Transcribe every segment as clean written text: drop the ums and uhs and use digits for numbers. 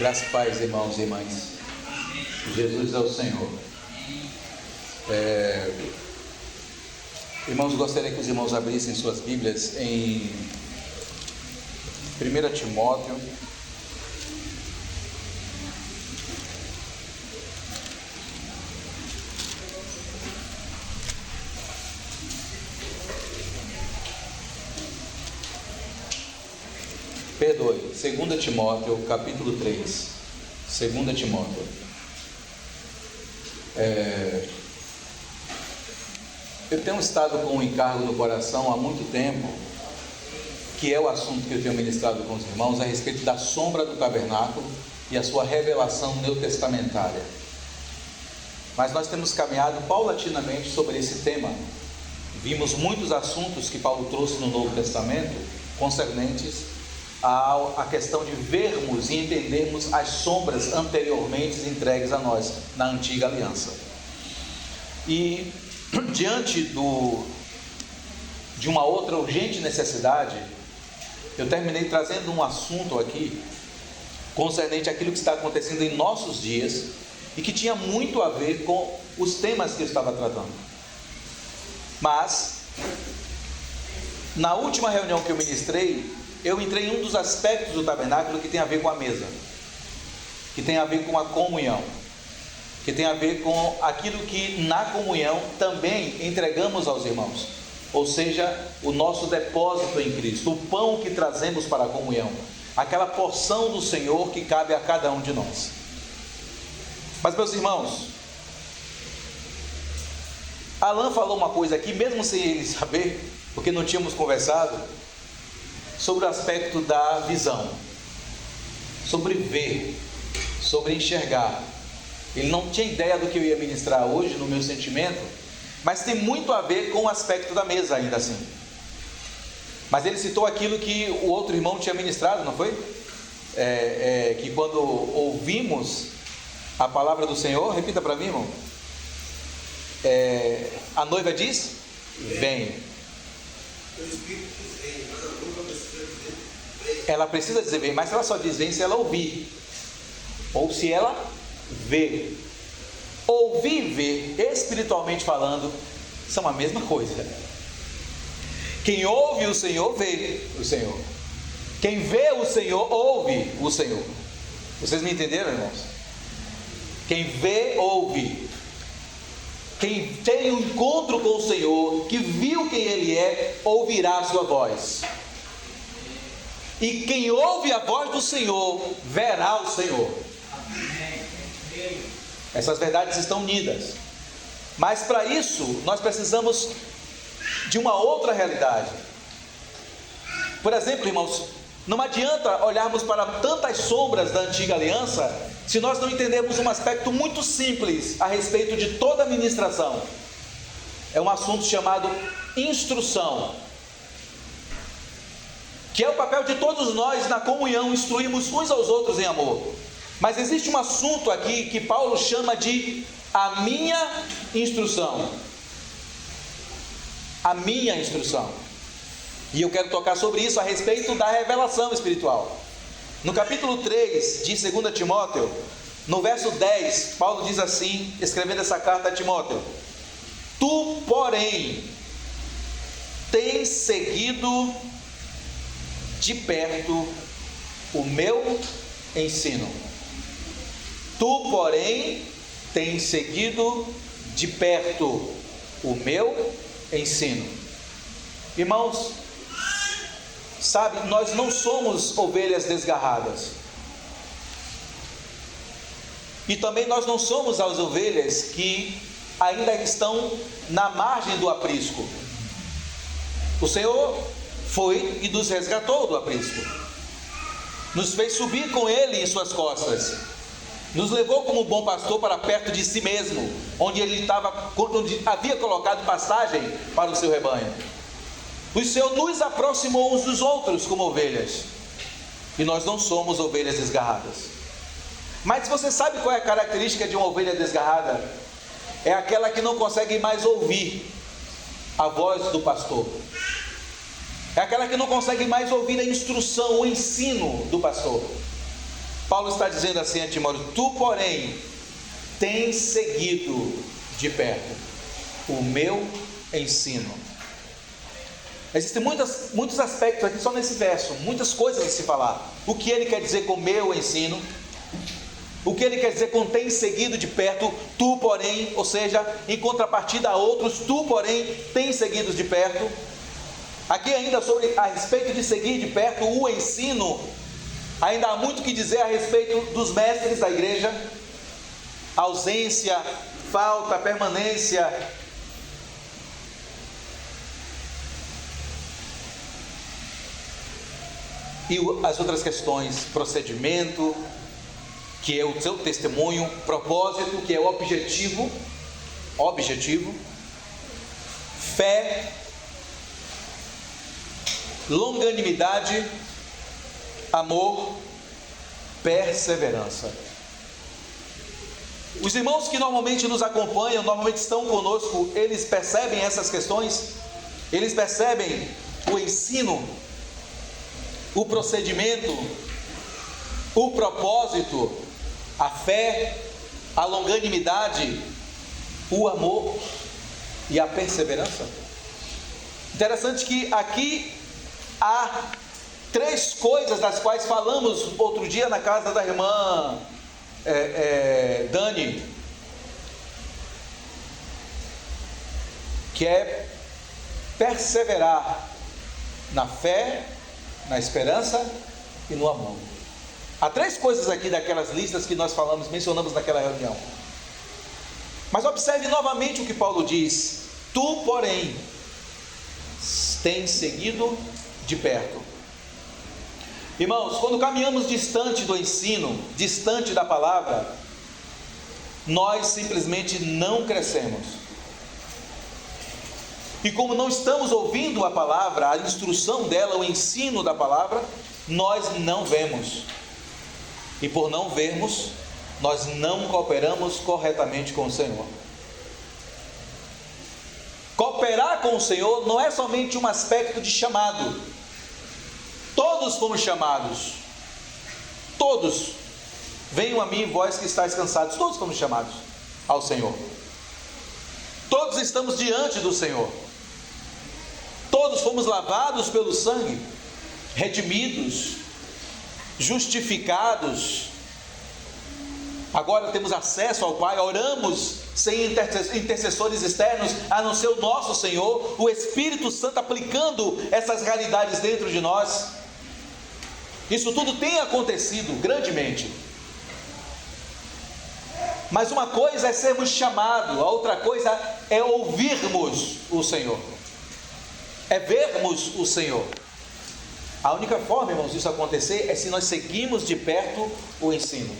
Graça e paz, irmãos e irmãs. Jesus é o Senhor. Irmãos, gostaria que os irmãos abrissem suas Bíblias em 1 Timóteo. Perdoe, 2 Timóteo, capítulo 3. 2 Timóteo. Eu tenho estado com um encargo no coração há muito tempo, que é o assunto que eu tenho ministrado com os irmãos, a respeito da sombra do tabernáculo e a sua revelação neotestamentária. Mas nós temos caminhado paulatinamente sobre esse tema. Vimos muitos assuntos que Paulo trouxe no Novo Testamento, concernentes a questão de vermos e entendermos as sombras anteriormente entregues a nós na antiga aliança. E diante de uma outra urgente necessidade, eu terminei trazendo um assunto aqui concernente àquilo que está acontecendo em nossos dias e que tinha muito a ver com os temas que eu estava tratando. Mas na última reunião que eu ministrei, eu entrei em um dos aspectos do tabernáculo que tem a ver com a mesa, que tem a ver com a comunhão, que tem a ver com aquilo que na comunhão também entregamos aos irmãos, ou seja, o nosso depósito em Cristo, o pão que trazemos para a comunhão, aquela porção do Senhor que cabe a cada um de nós. Mas, meus irmãos, Alan falou uma coisa aqui, mesmo sem ele saber, porque não tínhamos conversado, sobre o aspecto da visão, sobre ver, sobre enxergar. Ele não tinha ideia do que eu ia ministrar hoje no meu sentimento, mas tem muito a ver com o aspecto da mesa ainda assim. Mas ele citou aquilo que o outro irmão tinha ministrado, não foi? Que quando ouvimos a palavra do Senhor, repita para mim, irmão. A noiva diz: vem. Ela precisa dizer vem, mas ela só diz vem se ela ouvir, ou se ela ver. Ouvir e ver, espiritualmente falando, são a mesma coisa. Quem ouve o Senhor, vê o Senhor. Quem vê o Senhor, ouve o Senhor. Vocês me entenderam, irmãos? Quem vê, ouve. Quem tem um encontro com o Senhor, que viu quem Ele é, ouvirá a sua voz. E quem ouve a voz do Senhor, verá o Senhor. Essas verdades estão unidas. Mas para isso, nós precisamos de uma outra realidade. Por exemplo, irmãos, não adianta olharmos para tantas sombras da antiga aliança, se nós não entendermos um aspecto muito simples a respeito de toda a ministração. É um assunto chamado instrução, que é o papel de todos nós na comunhão, instruirmos uns aos outros em amor. Mas existe um assunto aqui que Paulo chama de a minha instrução. A minha instrução. E eu quero tocar sobre isso a respeito da revelação espiritual. No capítulo 3 de 2 Timóteo, no verso 10, Paulo diz assim, escrevendo essa carta a Timóteo: tu, porém, tens seguido de perto o meu ensino. Tu, porém, tens seguido de perto o meu ensino. Irmãos, sabe, nós não somos ovelhas desgarradas. E também nós não somos as ovelhas que ainda estão na margem do aprisco. O Senhor foi e nos resgatou do aprisco, nos fez subir com Ele em suas costas, nos levou como bom pastor para perto de si mesmo, onde onde havia colocado pastagem para o seu rebanho. O Senhor nos aproximou uns dos outros como ovelhas, e nós não somos ovelhas desgarradas. Mas você sabe qual é a característica de uma ovelha desgarrada? É aquela que não consegue mais ouvir a voz do pastor. É aquela que não consegue mais ouvir a instrução, o ensino do pastor. Paulo está dizendo assim a Timóteo: tu, porém, tens seguido de perto o meu ensino. Existem muitos aspectos aqui só nesse verso, muitas coisas a se falar. O que ele quer dizer com meu ensino? O que ele quer dizer com tem seguido de perto? Tu, porém, ou seja, em contrapartida a outros, tu, porém, tens seguido de perto. Aqui ainda a respeito de seguir de perto o ensino, ainda há muito que dizer a respeito dos mestres da igreja. Ausência, falta, permanência. E as outras questões, procedimento, que é o seu testemunho, propósito, que é o objetivo, fé, longanimidade, amor, perseverança. Os irmãos que normalmente nos acompanham, normalmente estão conosco, eles percebem essas questões, eles percebem o ensino, o procedimento, o propósito, a fé, a longanimidade, o amor e a perseverança. Interessante que aqui há 3 coisas das quais falamos outro dia na casa da irmã Dani, que é perseverar na fé, na esperança e no amor. Há 3 coisas aqui daquelas listas que nós mencionamos naquela reunião. Mas observe novamente o que Paulo diz: tu, porém, tens seguido de perto. Irmãos, quando caminhamos distante do ensino, distante da palavra, nós simplesmente não crescemos. E como não estamos ouvindo a palavra, a instrução dela, o ensino da palavra, nós não vemos. E por não vermos, nós não cooperamos corretamente com o Senhor. Cooperar com o Senhor não é somente um aspecto de chamado. Todos fomos chamados. Todos. Venham a mim, vós que estáis cansados. Todos fomos chamados ao Senhor. Todos estamos diante do Senhor. Todos fomos lavados pelo sangue, redimidos, justificados. Agora temos acesso ao Pai, oramos sem intercessores externos, a não ser o nosso Senhor, o Espírito Santo aplicando essas realidades dentro de nós. Isso tudo tem acontecido grandemente. Mas uma coisa é sermos chamados, a outra coisa é ouvirmos o Senhor, é vermos o Senhor. A única forma, irmãos, disso acontecer é se nós seguirmos de perto o ensino.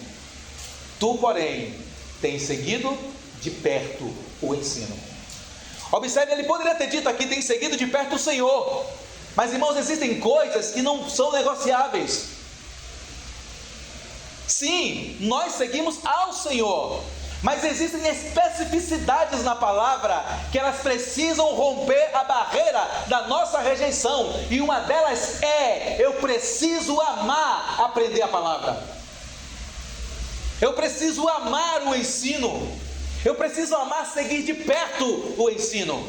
Tu, porém, tens seguido de perto o ensino. Observe, ele poderia ter dito aqui: tem seguido de perto o Senhor. Mas, irmãos, existem coisas que não são negociáveis. Sim, nós seguimos ao Senhor, mas existem especificidades na palavra que elas precisam romper a barreira da nossa rejeição. E uma delas é: eu preciso amar aprender a palavra. Eu preciso amar o ensino. Eu preciso amar seguir de perto o ensino.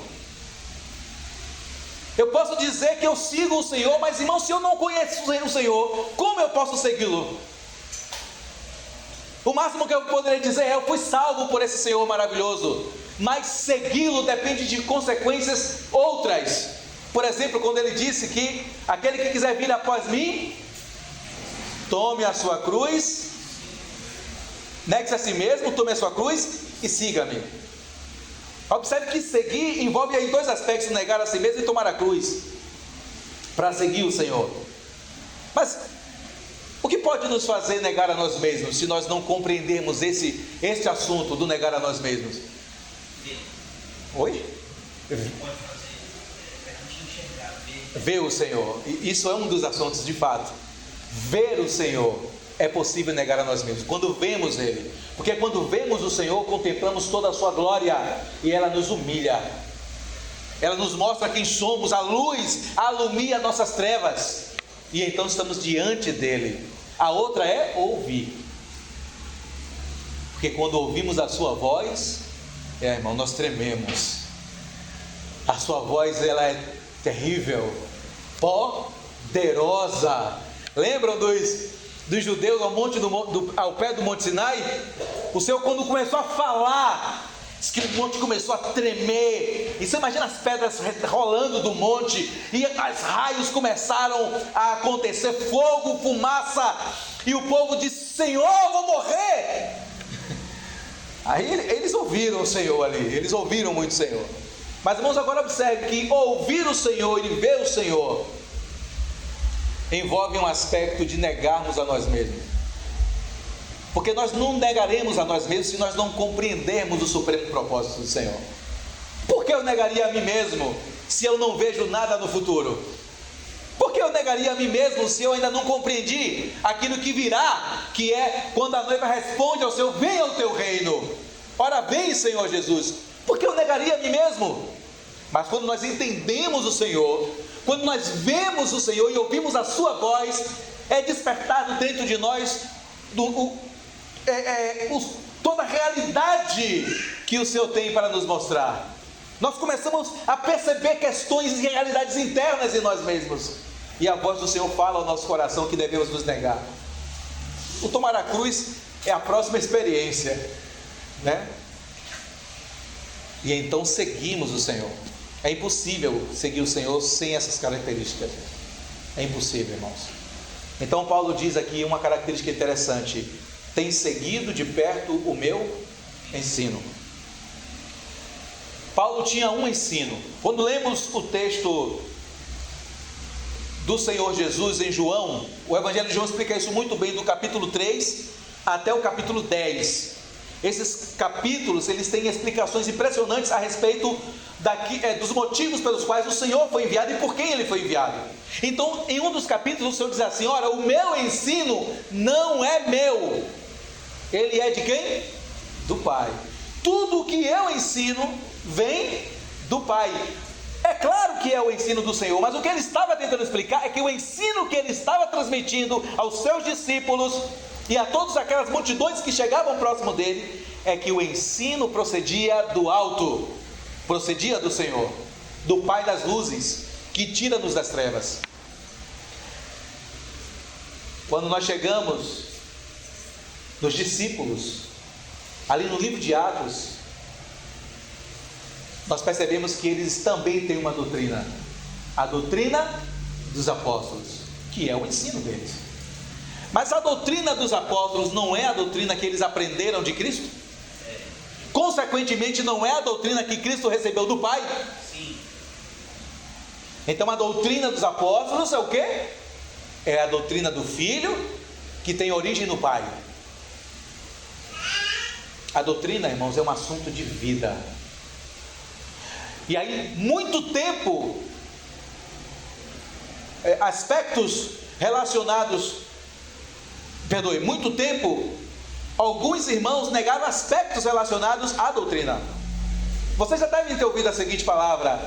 Eu posso dizer que eu sigo o Senhor, mas, irmão, se eu não conheço o Senhor, como eu posso segui-lo? O máximo que eu poderia dizer é: eu fui salvo por esse Senhor maravilhoso. Mas segui-lo depende de consequências outras. Por exemplo, quando ele disse que aquele que quiser vir após mim, tome a sua cruz, negue-se a si mesmo, tome a sua cruz e siga-me. Observe que seguir envolve aí 2 aspectos: negar a si mesmo e tomar a cruz, para seguir o Senhor. Mas o que pode nos fazer negar a nós mesmos, se nós não compreendermos este assunto do negar a nós mesmos? Oi? Ver o Senhor. Isso é um dos assuntos, de fato. Ver o Senhor. É possível negar a nós mesmos quando vemos Ele, porque quando vemos o Senhor, contemplamos toda a sua glória, e ela nos humilha, ela nos mostra quem somos, a luz alumia nossas trevas, e então estamos diante dEle. a outra é ouvir. Porque quando ouvimos a sua voz, irmão, nós trememos. A sua voz, ela é terrível, poderosa. Lembram dos judeus ao pé do Monte Sinai? O Senhor, quando começou a falar, diz que o monte começou a tremer. E você imagina as pedras rolando do monte, e os raios começaram a acontecer, fogo, fumaça, e o povo disse: Senhor, eu vou morrer. Aí eles ouviram o Senhor ali, eles ouviram muito o Senhor. Mas, irmãos, agora observe que ouvir o Senhor e ver o Senhor envolve um aspecto de negarmos a nós mesmos. Porque nós não negaremos a nós mesmos se nós não compreendermos o supremo propósito do Senhor. Por que eu negaria a mim mesmo se eu não vejo nada no futuro? Por que eu negaria a mim mesmo se eu ainda não compreendi aquilo que virá, que é quando a noiva responde ao Senhor: venha o teu reino, ora vem, Senhor Jesus? Por que eu negaria a mim mesmo? Mas quando nós entendemos o Senhor, quando nós vemos o Senhor e ouvimos a sua voz, é despertado dentro de nós toda a realidade que o Senhor tem para nos mostrar. Nós começamos a perceber questões e realidades internas em nós mesmos, e a voz do Senhor fala ao nosso coração que devemos nos negar. O tomar a cruz é a próxima experiência, né? E então seguimos o Senhor. É impossível seguir o Senhor sem essas características. É impossível, irmãos. Então Paulo diz aqui uma característica interessante: tem seguido de perto o meu ensino. Paulo tinha um ensino. Quando lemos o texto do Senhor Jesus em João, o Evangelho de João explica isso muito bem, do capítulo 3 até o capítulo 10. Esses capítulos, eles têm explicações impressionantes a respeito dos motivos pelos quais o Senhor foi enviado e por quem ele foi enviado. Então, em um dos capítulos, o Senhor diz assim: ora, o meu ensino não é meu, ele é de quem? Do Pai. Tudo o que eu ensino vem do Pai. É claro que é o ensino do Senhor, mas o que ele estava tentando explicar é que o ensino que ele estava transmitindo aos seus discípulos e a todas aquelas multidões que chegavam próximo dele, é que o ensino procedia do alto, procedia do Senhor, do Pai das luzes, que tira-nos das trevas. Quando nós chegamos nos discípulos, ali no livro de Atos, nós percebemos que eles também têm uma doutrina, a doutrina dos apóstolos, que é o ensino deles. Mas a doutrina dos apóstolos não é a doutrina que eles aprenderam de Cristo? Consequentemente, não é a doutrina que Cristo recebeu do Pai? Sim. Então a doutrina dos apóstolos é o quê? É a doutrina do Filho, que tem origem no Pai. A doutrina, irmãos, é um assunto de vida. E aí, muito tempo, muito tempo, alguns irmãos negaram aspectos relacionados à doutrina. Vocês já devem ter ouvido a seguinte palavra: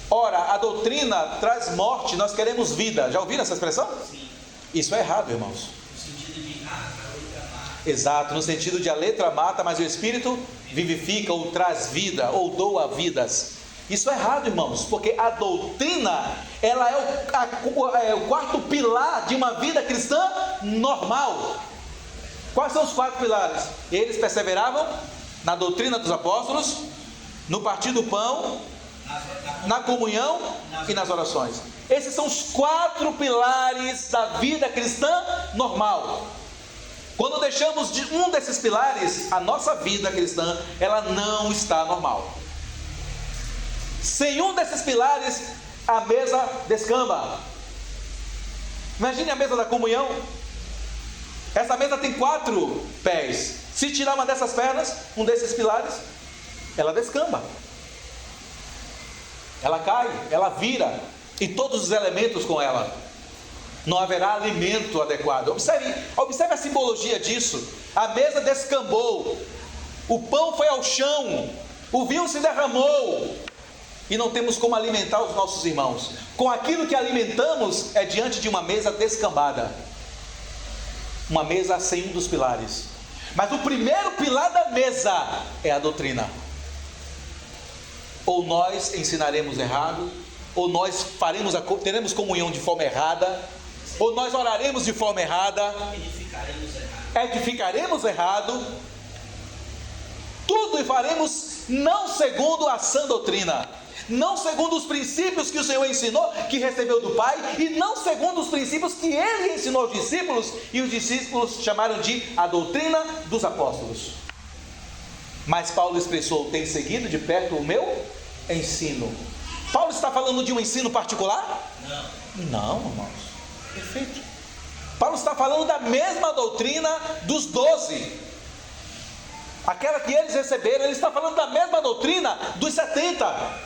ora, a doutrina traz morte, nós queremos vida. Já ouviram essa expressão? Sim. Isso é errado, irmãos. No sentido de a letra mata. Exato, no sentido de a letra mata, mas o Espírito vivifica, ou traz vida, ou doa vidas. Isso é errado, irmãos, porque a doutrina, ela é o quarto pilar de uma vida cristã normal. Quais são os 4 pilares? Eles perseveravam na doutrina dos apóstolos, no partir do pão, na comunhão e nas orações. Esses são os 4 pilares da vida cristã normal. Quando deixamos de um desses pilares, a nossa vida cristã, ela não está normal. Sem um desses pilares, a mesa descamba. Imagine a mesa da comunhão. Essa mesa tem 4 pés. Se tirar uma dessas pernas, um desses pilares, ela descamba. Ela cai, ela vira, e todos os elementos com ela. Não haverá alimento adequado. Observe a simbologia disso. A mesa descambou, o pão foi ao chão, o vinho se derramou, e não temos como alimentar os nossos irmãos. Com aquilo que alimentamos, é diante de uma mesa descambada. uma mesa sem um dos pilares. Mas o primeiro pilar da mesa é a doutrina. Ou nós ensinaremos errado, ou nós teremos comunhão de forma errada, ou nós oraremos de forma errada, edificaremos errado, tudo e faremos não segundo a sã doutrina, não segundo os princípios que o Senhor ensinou, que recebeu do Pai, e não segundo os princípios que Ele ensinou aos discípulos, e os discípulos chamaram de a doutrina dos apóstolos. Mas Paulo expressou: tem seguido de perto o meu ensino. Paulo está falando de um ensino particular? Não, irmãos. Perfeito. Paulo está falando da mesma doutrina dos 12, aquela que eles receberam. Ele está falando da mesma doutrina dos 70,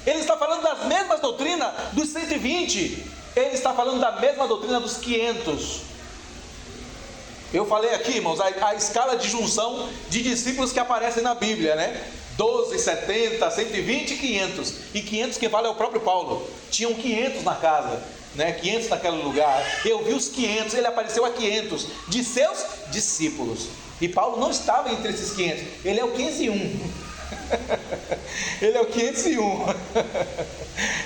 ele está falando das mesmas doutrinas dos 120, ele está falando da mesma doutrina dos 500. Eu falei aqui, irmãos, a escala de junção de discípulos que aparecem na Bíblia, né? 12, 70, 120 e 500. E 500 quem fala é o próprio Paulo. Tinham 500 na casa, né? 500 naquele lugar. Eu vi os 500, ele apareceu a 500 de seus discípulos. E Paulo não estava entre esses 500, ele é o 501. Ele é o 501.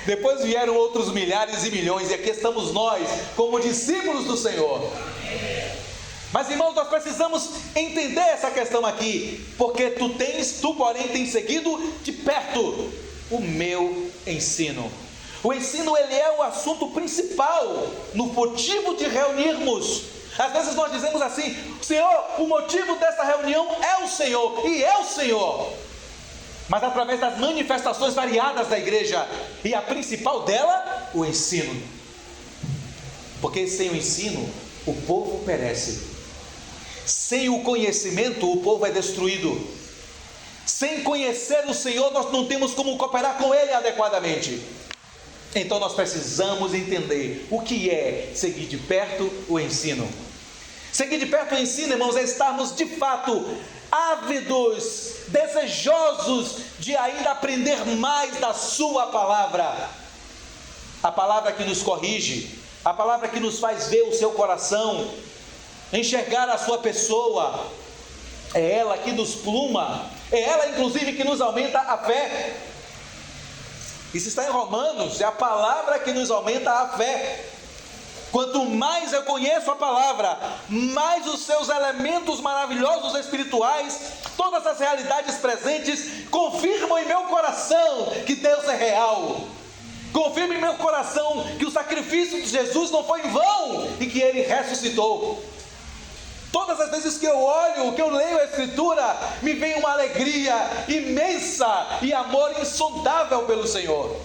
Depois vieram outros milhares e milhões, e aqui estamos nós, como discípulos do Senhor. Mas, irmãos, nós precisamos entender essa questão aqui, porque tu porém tens seguido de perto o meu ensino. O ensino, ele é o assunto principal no motivo de reunirmos. Às vezes nós dizemos assim: Senhor, o motivo dessa reunião é o Senhor, e é o Senhor. Mas através das manifestações variadas da igreja, e a principal dela, o ensino. Porque sem o ensino, o povo perece. Sem o conhecimento, o povo é destruído. Sem conhecer o Senhor, nós não temos como cooperar com Ele adequadamente. Então nós precisamos entender o que é seguir de perto o ensino. Seguir de perto o ensino, irmãos, é estarmos de fato ávidos, desejosos de ainda aprender mais da sua palavra. A palavra que nos corrige, a palavra que nos faz ver o seu coração, enxergar a sua pessoa. É ela que nos pluma, é ela inclusive que nos aumenta a fé. Isso está em Romanos, é a palavra que nos aumenta a fé. Quanto mais eu conheço a palavra, mais os seus elementos maravilhosos espirituais, todas as realidades presentes, confirmam em meu coração que Deus é real. Confirma em meu coração que o sacrifício de Jesus não foi em vão e que Ele ressuscitou. Todas as vezes que eu olho, que eu leio a Escritura, me vem uma alegria imensa e amor insondável pelo Senhor.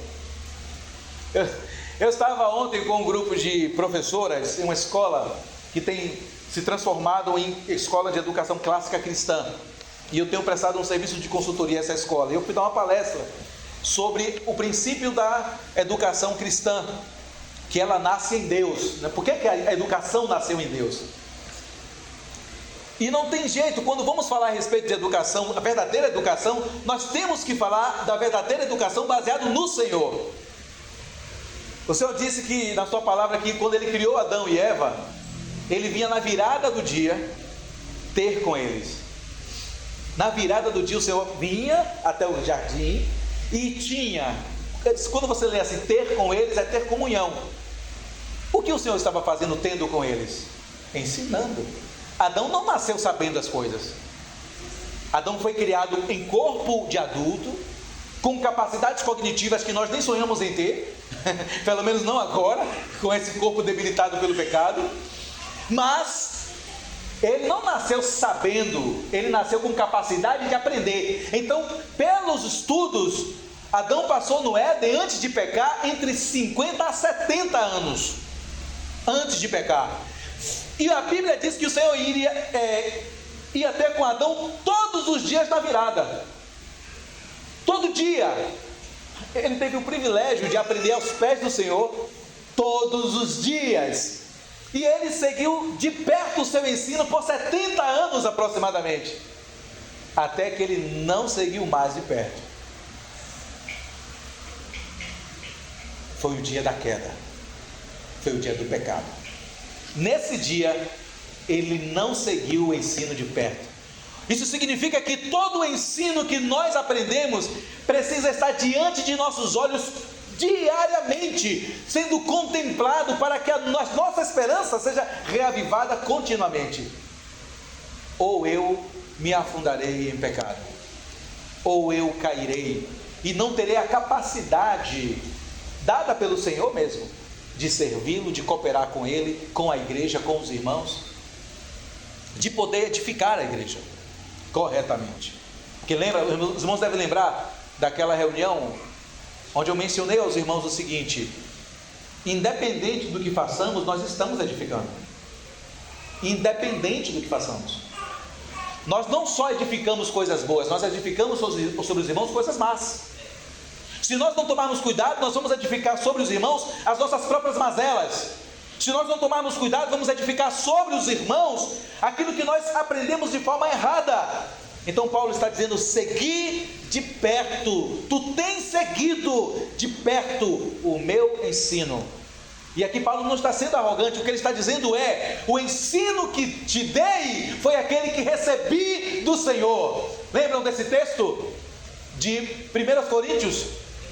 Eu estava ontem com um grupo de professoras em uma escola que tem se transformado em escola de educação clássica cristã. E eu tenho prestado um serviço de consultoria a essa escola. E eu fui dar uma palestra sobre o princípio da educação cristã, que ela nasce em Deus. Por que a educação nasceu em Deus? E não tem jeito, quando vamos falar a respeito de educação, a verdadeira educação, nós temos que falar da verdadeira educação baseada no Senhor. O Senhor disse que, na sua palavra, que quando Ele criou Adão e Eva, Ele vinha na virada do dia ter com eles. Na virada do dia o Senhor vinha até o jardim e tinha, quando você lê assim, ter com eles é ter comunhão. O que o Senhor estava fazendo tendo com eles? Ensinando. Adão não nasceu sabendo as coisas. Adão foi criado em corpo de adulto, com capacidades cognitivas que nós nem sonhamos em ter, pelo menos não agora, com esse corpo debilitado pelo pecado. Mas ele não nasceu sabendo, ele nasceu com capacidade de aprender. Então, pelos estudos, Adão passou no Éden, antes de pecar, entre 50 a 70 anos antes de pecar. E a Bíblia diz que o Senhor ia ter com Adão todos os dias da virada. Todo dia. Ele teve o privilégio de aprender aos pés do Senhor todos os dias. E ele seguiu de perto o seu ensino por 70 anos aproximadamente. Até que ele não seguiu mais de perto. Foi o dia da queda. Foi o dia do pecado. Nesse dia, ele não seguiu o ensino de perto. Isso significa que todo o ensino que nós aprendemos precisa estar diante de nossos olhos diariamente, sendo contemplado para que a nossa esperança seja reavivada continuamente. Ou eu me afundarei em pecado, ou eu cairei e não terei a capacidade dada pelo Senhor mesmo de servi-lo, de cooperar com Ele, com a igreja, com os irmãos, de poder edificar a igreja corretamente. Porque lembra, os irmãos devem lembrar daquela reunião onde eu mencionei aos irmãos o seguinte: independente do que façamos, nós estamos edificando. Independente do que façamos, nós não só edificamos coisas boas, nós edificamos sobre os irmãos coisas más. Se nós não tomarmos cuidado, nós vamos edificar sobre os irmãos as nossas próprias mazelas. Se nós não tomarmos cuidado, vamos edificar sobre os irmãos aquilo que nós aprendemos de forma errada. Então Paulo está dizendo: segui de perto, tu tens seguido de perto o meu ensino. E aqui Paulo não está sendo arrogante, o que ele está dizendo é: o ensino que te dei foi aquele que recebi do Senhor. Lembram desse texto de 1 Coríntios?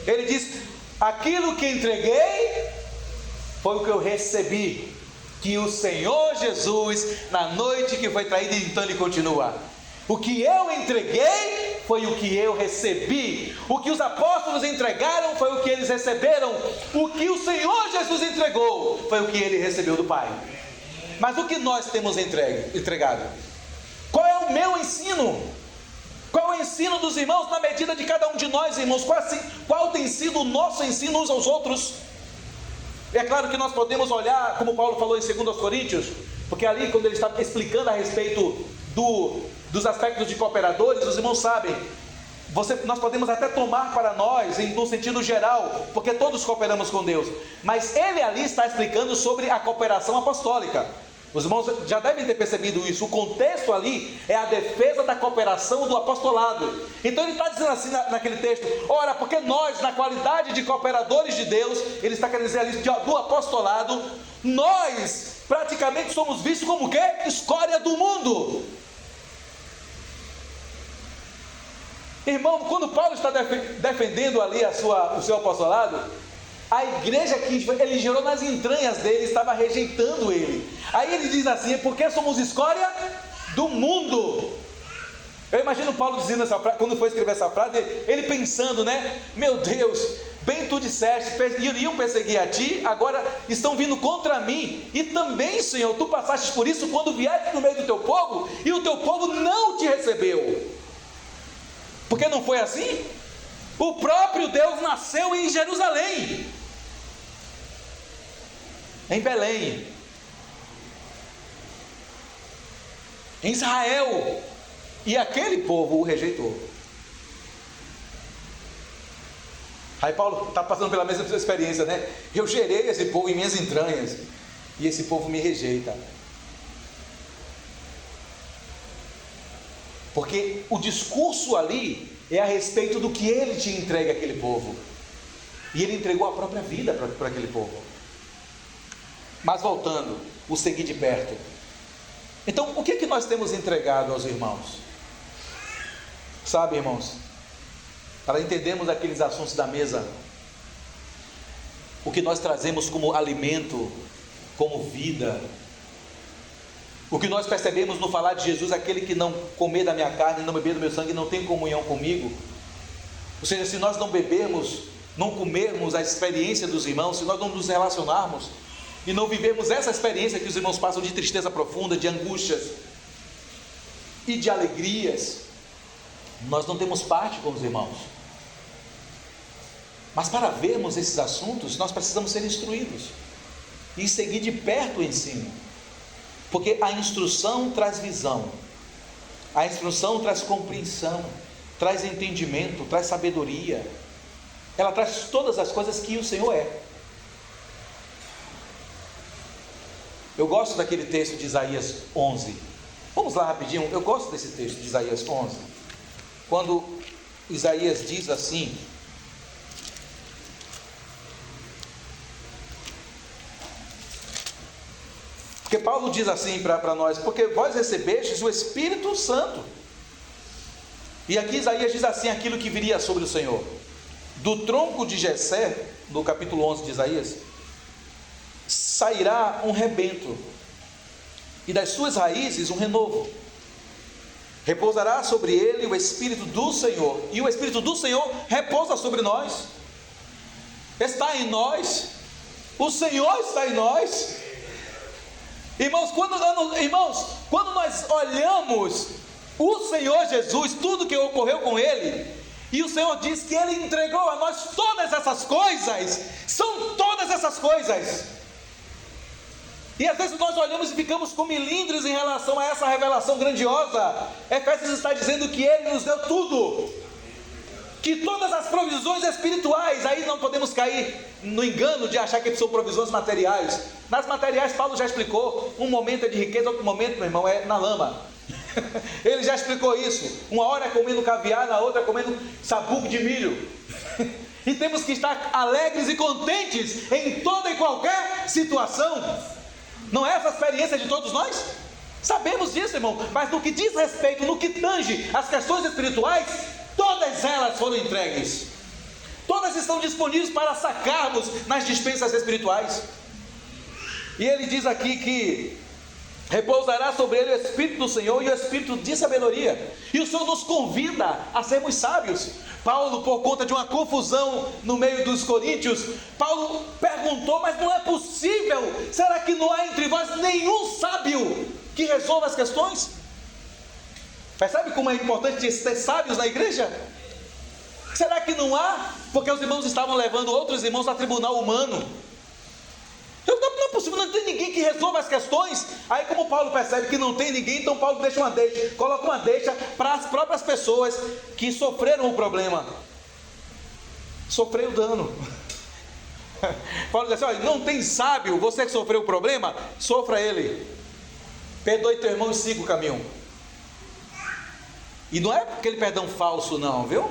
Ele diz: aquilo que entreguei foi o que eu recebi, que o Senhor Jesus, na noite que foi traído, então ele continua: o que eu entreguei foi o que eu recebi. O que os apóstolos entregaram foi o que eles receberam. O que o Senhor Jesus entregou foi o que ele recebeu do Pai. Mas o que nós temos entregado? Qual é o meu ensino? Qual é o ensino dos irmãos na medida de cada um de nós, irmãos? Qual tem sido o nosso ensino uns aos outros? É claro que nós podemos olhar, como Paulo falou em 2 Coríntios, porque ali quando ele está explicando a respeito dos aspectos de cooperadores, os irmãos sabem, nós podemos até tomar para nós, no sentido geral, porque todos cooperamos com Deus, mas ele ali está explicando sobre a cooperação apostólica. Os irmãos já devem ter percebido isso. O contexto ali é a defesa da cooperação do apostolado. Então ele está dizendo assim naquele texto: ora, porque nós, na qualidade de cooperadores de Deus, ele está querendo dizer ali do apostolado, nós praticamente somos vistos como o quê? Escória do mundo. Irmão, quando Paulo está defendendo ali o seu apostolado, a igreja que ele gerou nas entranhas dele estava rejeitando ele. Aí ele diz assim: é porque somos escória do mundo. Eu imagino Paulo dizendo essa frase, quando foi escrever essa frase, ele pensando, né? Meu Deus, bem tu disseste, iriam perseguir a ti, agora estão vindo contra mim. E também, Senhor, tu passaste por isso quando vieste no meio do teu povo, e o teu povo não te recebeu. Porque não foi assim? O próprio Deus nasceu em Jerusalém, em Belém, em Israel, e aquele povo o rejeitou. Aí Paulo está passando pela mesma experiência, né? Eu gerei esse povo em minhas entranhas, e esse povo me rejeita. Porque o discurso ali é a respeito do que ele te entrega àquele povo. E ele entregou a própria vida para aquele povo. Mas voltando, o seguir de perto. Então, o que é que nós temos entregado aos irmãos? Sabe, irmãos, para entendermos aqueles assuntos da mesa, o que nós trazemos como alimento, como vida, o que nós percebemos no falar de Jesus: aquele que não comer da minha carne, não beber do meu sangue, não tem comunhão comigo. Ou seja, se nós não bebermos, não comermos a experiência dos irmãos, se nós não nos relacionarmos e não vivermos essa experiência que os irmãos passam, de tristeza profunda, de angústias e de alegrias, nós não temos parte com os irmãos. Mas para vermos esses assuntos, nós precisamos ser instruídos e seguir de perto o ensino. Porque a instrução traz visão, a instrução traz compreensão, traz entendimento, traz sabedoria, ela traz todas as coisas que o Senhor é. Eu gosto daquele texto de Isaías 11, vamos lá rapidinho, eu gosto desse texto de Isaías 11, quando Isaías diz assim: Porque Paulo diz assim para nós: porque vós recebestes o Espírito Santo. E aqui Isaías diz assim: aquilo que viria sobre o Senhor. Do tronco de Jessé, no capítulo 11 de Isaías, sairá um rebento, e das suas raízes um renovo. Repousará sobre ele o Espírito do Senhor, e o Espírito do Senhor repousa sobre nós. Está em nós, o Senhor está em nós. Irmãos, quando nós olhamos o Senhor Jesus, tudo que ocorreu com Ele, e o Senhor diz que Ele entregou a nós todas essas coisas, são todas essas coisas, e às vezes nós olhamos e ficamos com milindres em relação a essa revelação grandiosa. Efésios está dizendo que Ele nos deu tudo, que todas as provisões espirituais, aí não podemos cair no engano de achar que são provisões materiais. Nas materiais Paulo já explicou, um momento é de riqueza, outro momento, meu irmão, é na lama. Ele já explicou isso. Uma hora é comendo caviar, na outra é comendo sabugo de milho. E temos que estar alegres e contentes em toda e qualquer situação. Não é essa a experiência de todos nós? Sabemos disso, irmão. Mas no que diz respeito, no que tange as questões espirituais, todas elas foram entregues. Todas estão disponíveis para sacarmos nas dispensas espirituais. E ele diz aqui que repousará sobre ele o Espírito do Senhor e o Espírito de sabedoria. E o Senhor nos convida a sermos sábios. Paulo, por conta de uma confusão no meio dos coríntios, Paulo perguntou: mas não é possível? Será que não há entre vós nenhum sábio que resolva as questões? Percebe como é importante ter sábios na igreja? Será que não há? Porque os irmãos estavam levando outros irmãos a tribunal humano. Não é possível, não tem ninguém que resolva as questões. Aí, como Paulo percebe que não tem ninguém, então Paulo deixa uma deixa, coloca uma deixa para as próprias pessoas que sofreram o problema, sofreram o dano. Paulo diz assim: olha, não tem sábio, você que sofreu o problema, sofra ele, perdoe teu irmão e siga o caminho. E não é aquele perdão falso não, viu?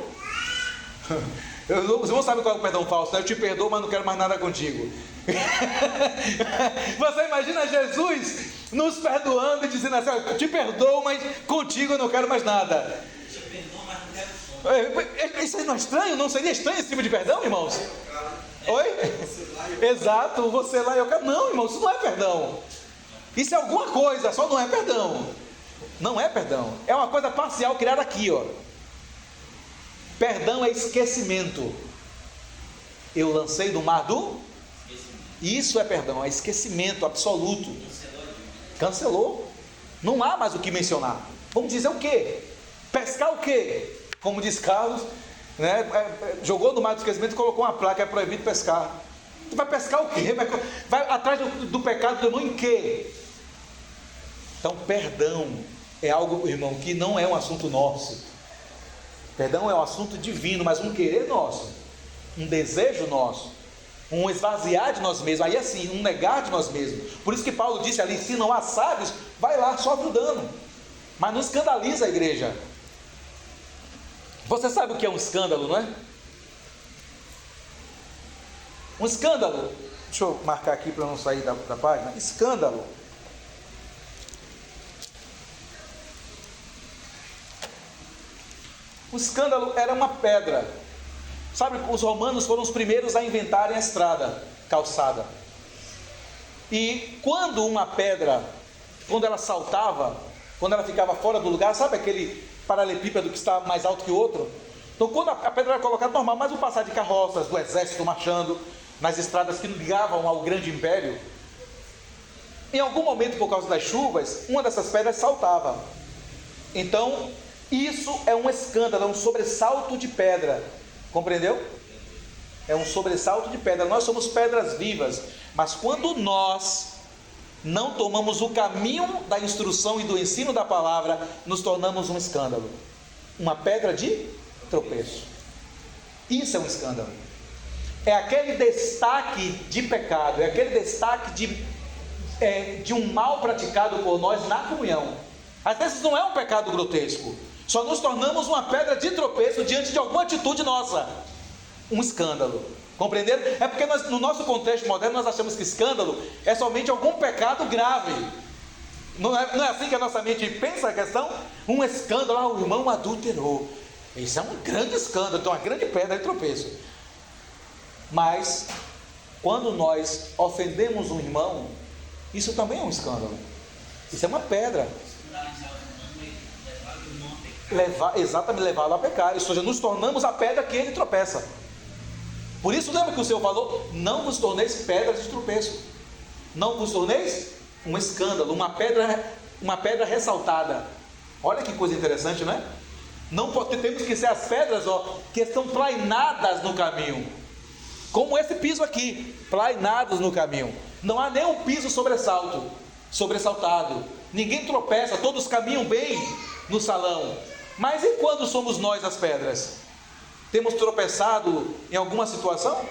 Os irmãos sabem qual é o perdão falso, né? Eu te perdoo, mas não quero mais nada contigo. Você imagina Jesus nos perdoando e dizendo assim: eu te perdoo, mas contigo eu não quero mais nada. Te perdoo, mas não quero. Isso aí não é estranho? Não seria estranho esse tipo de perdão, irmãos? Oi? Exato, você lá e eu quero. Não, irmão, isso não é perdão. Isso é alguma coisa, só não é perdão. Não é perdão, é uma coisa parcial criada aqui, ó. Perdão é esquecimento. Eu lancei do mar do... Isso é perdão, é esquecimento absoluto. Cancelou. Não há mais o que mencionar. Vamos dizer o quê? Pescar o quê? Como diz Carlos, né? Jogou no mar do esquecimento e colocou uma placa: é proibido pescar. Tu vai pescar o quê? Vai atrás do pecado do irmão em quê? Então, perdão é algo, irmão, que não é um assunto nosso. Perdão é um assunto divino, mas um querer nosso, um desejo nosso, um esvaziar de nós mesmos, aí assim, um negar de nós mesmos. Por isso que Paulo disse ali: se não há sábios, vai lá, sofre o dano, mas não escandaliza a igreja. Você sabe o que é um escândalo, não é? Um escândalo, deixa eu marcar aqui para não sair da página. Escândalo o escândalo era uma pedra. Sabe, os romanos foram os primeiros a inventarem a estrada, calçada. E quando uma pedra, quando ela saltava, quando ela ficava fora do lugar, sabe aquele paralelepípedo que está mais alto que o outro? Então quando a pedra era colocada normal, mas o passar de carroças, do exército marchando nas estradas que ligavam ao grande império, em algum momento, por causa das chuvas, uma dessas pedras saltava. Então isso é um escândalo, é um sobressalto de pedra. Compreendeu? É um sobressalto de pedra. Nós somos pedras vivas, mas quando nós não tomamos o caminho da instrução e do ensino da palavra, nos tornamos um escândalo, uma pedra de tropeço. Isso é um escândalo. É aquele destaque de pecado, é aquele destaque de um mal praticado por nós na comunhão. Às vezes não é um pecado grotesco, só nos tornamos uma pedra de tropeço diante de alguma atitude nossa. Um escândalo. Compreenderam? É porque nós, no nosso contexto moderno, nós achamos que escândalo é somente algum pecado grave. Não é assim que a nossa mente pensa a questão? Um escândalo, o irmão adulterou. Isso é um grande escândalo, então uma grande pedra de tropeço. Mas, quando nós ofendemos um irmão, isso também é um escândalo. Isso é uma pedra. Exatamente, levá-lo a pecar. Ou seja, nos tornamos a pedra que ele tropeça. Por isso, lembra que o Senhor falou: não vos torneis pedras de tropeço. Não vos torneis um escândalo, uma pedra ressaltada. Olha que coisa interessante, não é? Não temos que ser as pedras, que estão plainadas no caminho. Como esse piso aqui, plainados no caminho. Não há nenhum piso sobressaltado. Ninguém tropeça, todos caminham bem no salão. Mas e quando somos nós as pedras? Temos tropeçado em alguma situação?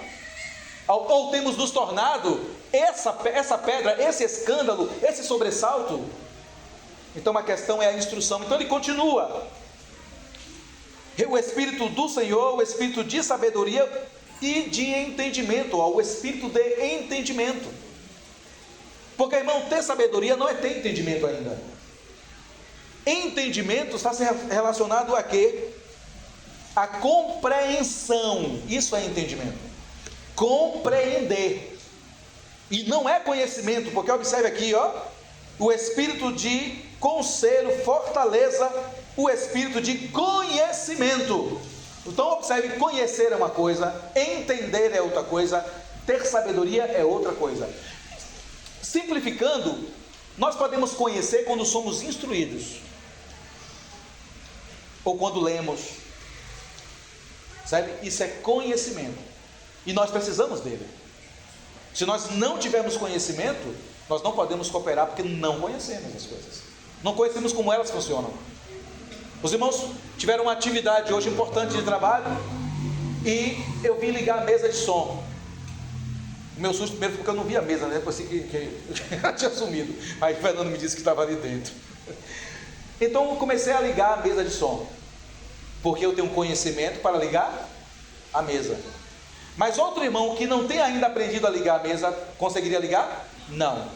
Ou temos nos tornado essa pedra, esse escândalo, esse sobressalto? Então a questão é a instrução. Então ele continua: o Espírito do Senhor, o Espírito de sabedoria e de entendimento, o Espírito de entendimento. Porque, irmão, ter sabedoria não é ter entendimento ainda. Entendimento está relacionado a quê? A compreensão. Isso é entendimento. Compreender. E não é conhecimento, porque observe aqui, o espírito de conselho, fortaleza, o espírito de conhecimento. Então observe, conhecer é uma coisa, entender é outra coisa, ter sabedoria é outra coisa. Simplificando, nós podemos conhecer quando somos instruídos, ou quando lemos, sabe? Isso é conhecimento, e nós precisamos dele. Se nós não tivermos conhecimento, nós não podemos cooperar, porque não conhecemos as coisas, não conhecemos como elas funcionam. Os irmãos tiveram uma atividade hoje importante de trabalho, e eu vim ligar a mesa de som. O meu susto primeiro foi porque eu não vi a mesa, né? Depois que ela tinha sumido. Aí o Fernando me disse que estava ali dentro. Então eu comecei a ligar a mesa de som, porque eu tenho conhecimento para ligar a mesa. Mas outro irmão que não tem ainda aprendido a ligar a mesa, conseguiria ligar? Não.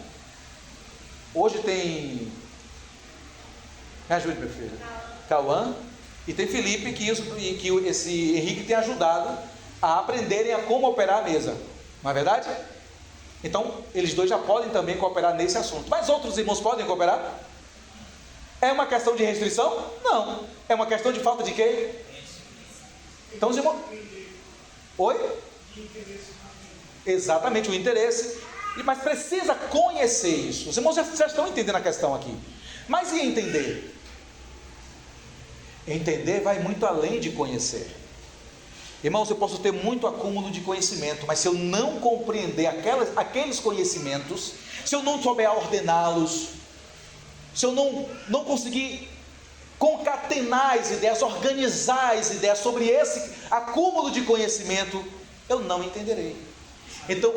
Hoje tem... Me ajude, meu filho. Cauã. E tem Felipe, que esse Henrique tem ajudado a aprenderem a como operar a mesa. Não é verdade? Então, eles dois já podem também cooperar nesse assunto. Mas outros irmãos podem cooperar? É uma questão de restrição? Não. É uma questão de falta de quê? Então, os irmãos... Oi? Exatamente, o interesse. Mas precisa conhecer isso. Os irmãos já estão entendendo a questão aqui. Mas e entender? Entender vai muito além de conhecer. Irmãos, eu posso ter muito acúmulo de conhecimento, mas se eu não compreender aqueles conhecimentos, se eu não souber ordená-los, se eu não conseguir concatenar as ideias, organizar as ideias sobre esse acúmulo de conhecimento, eu não entenderei. Então,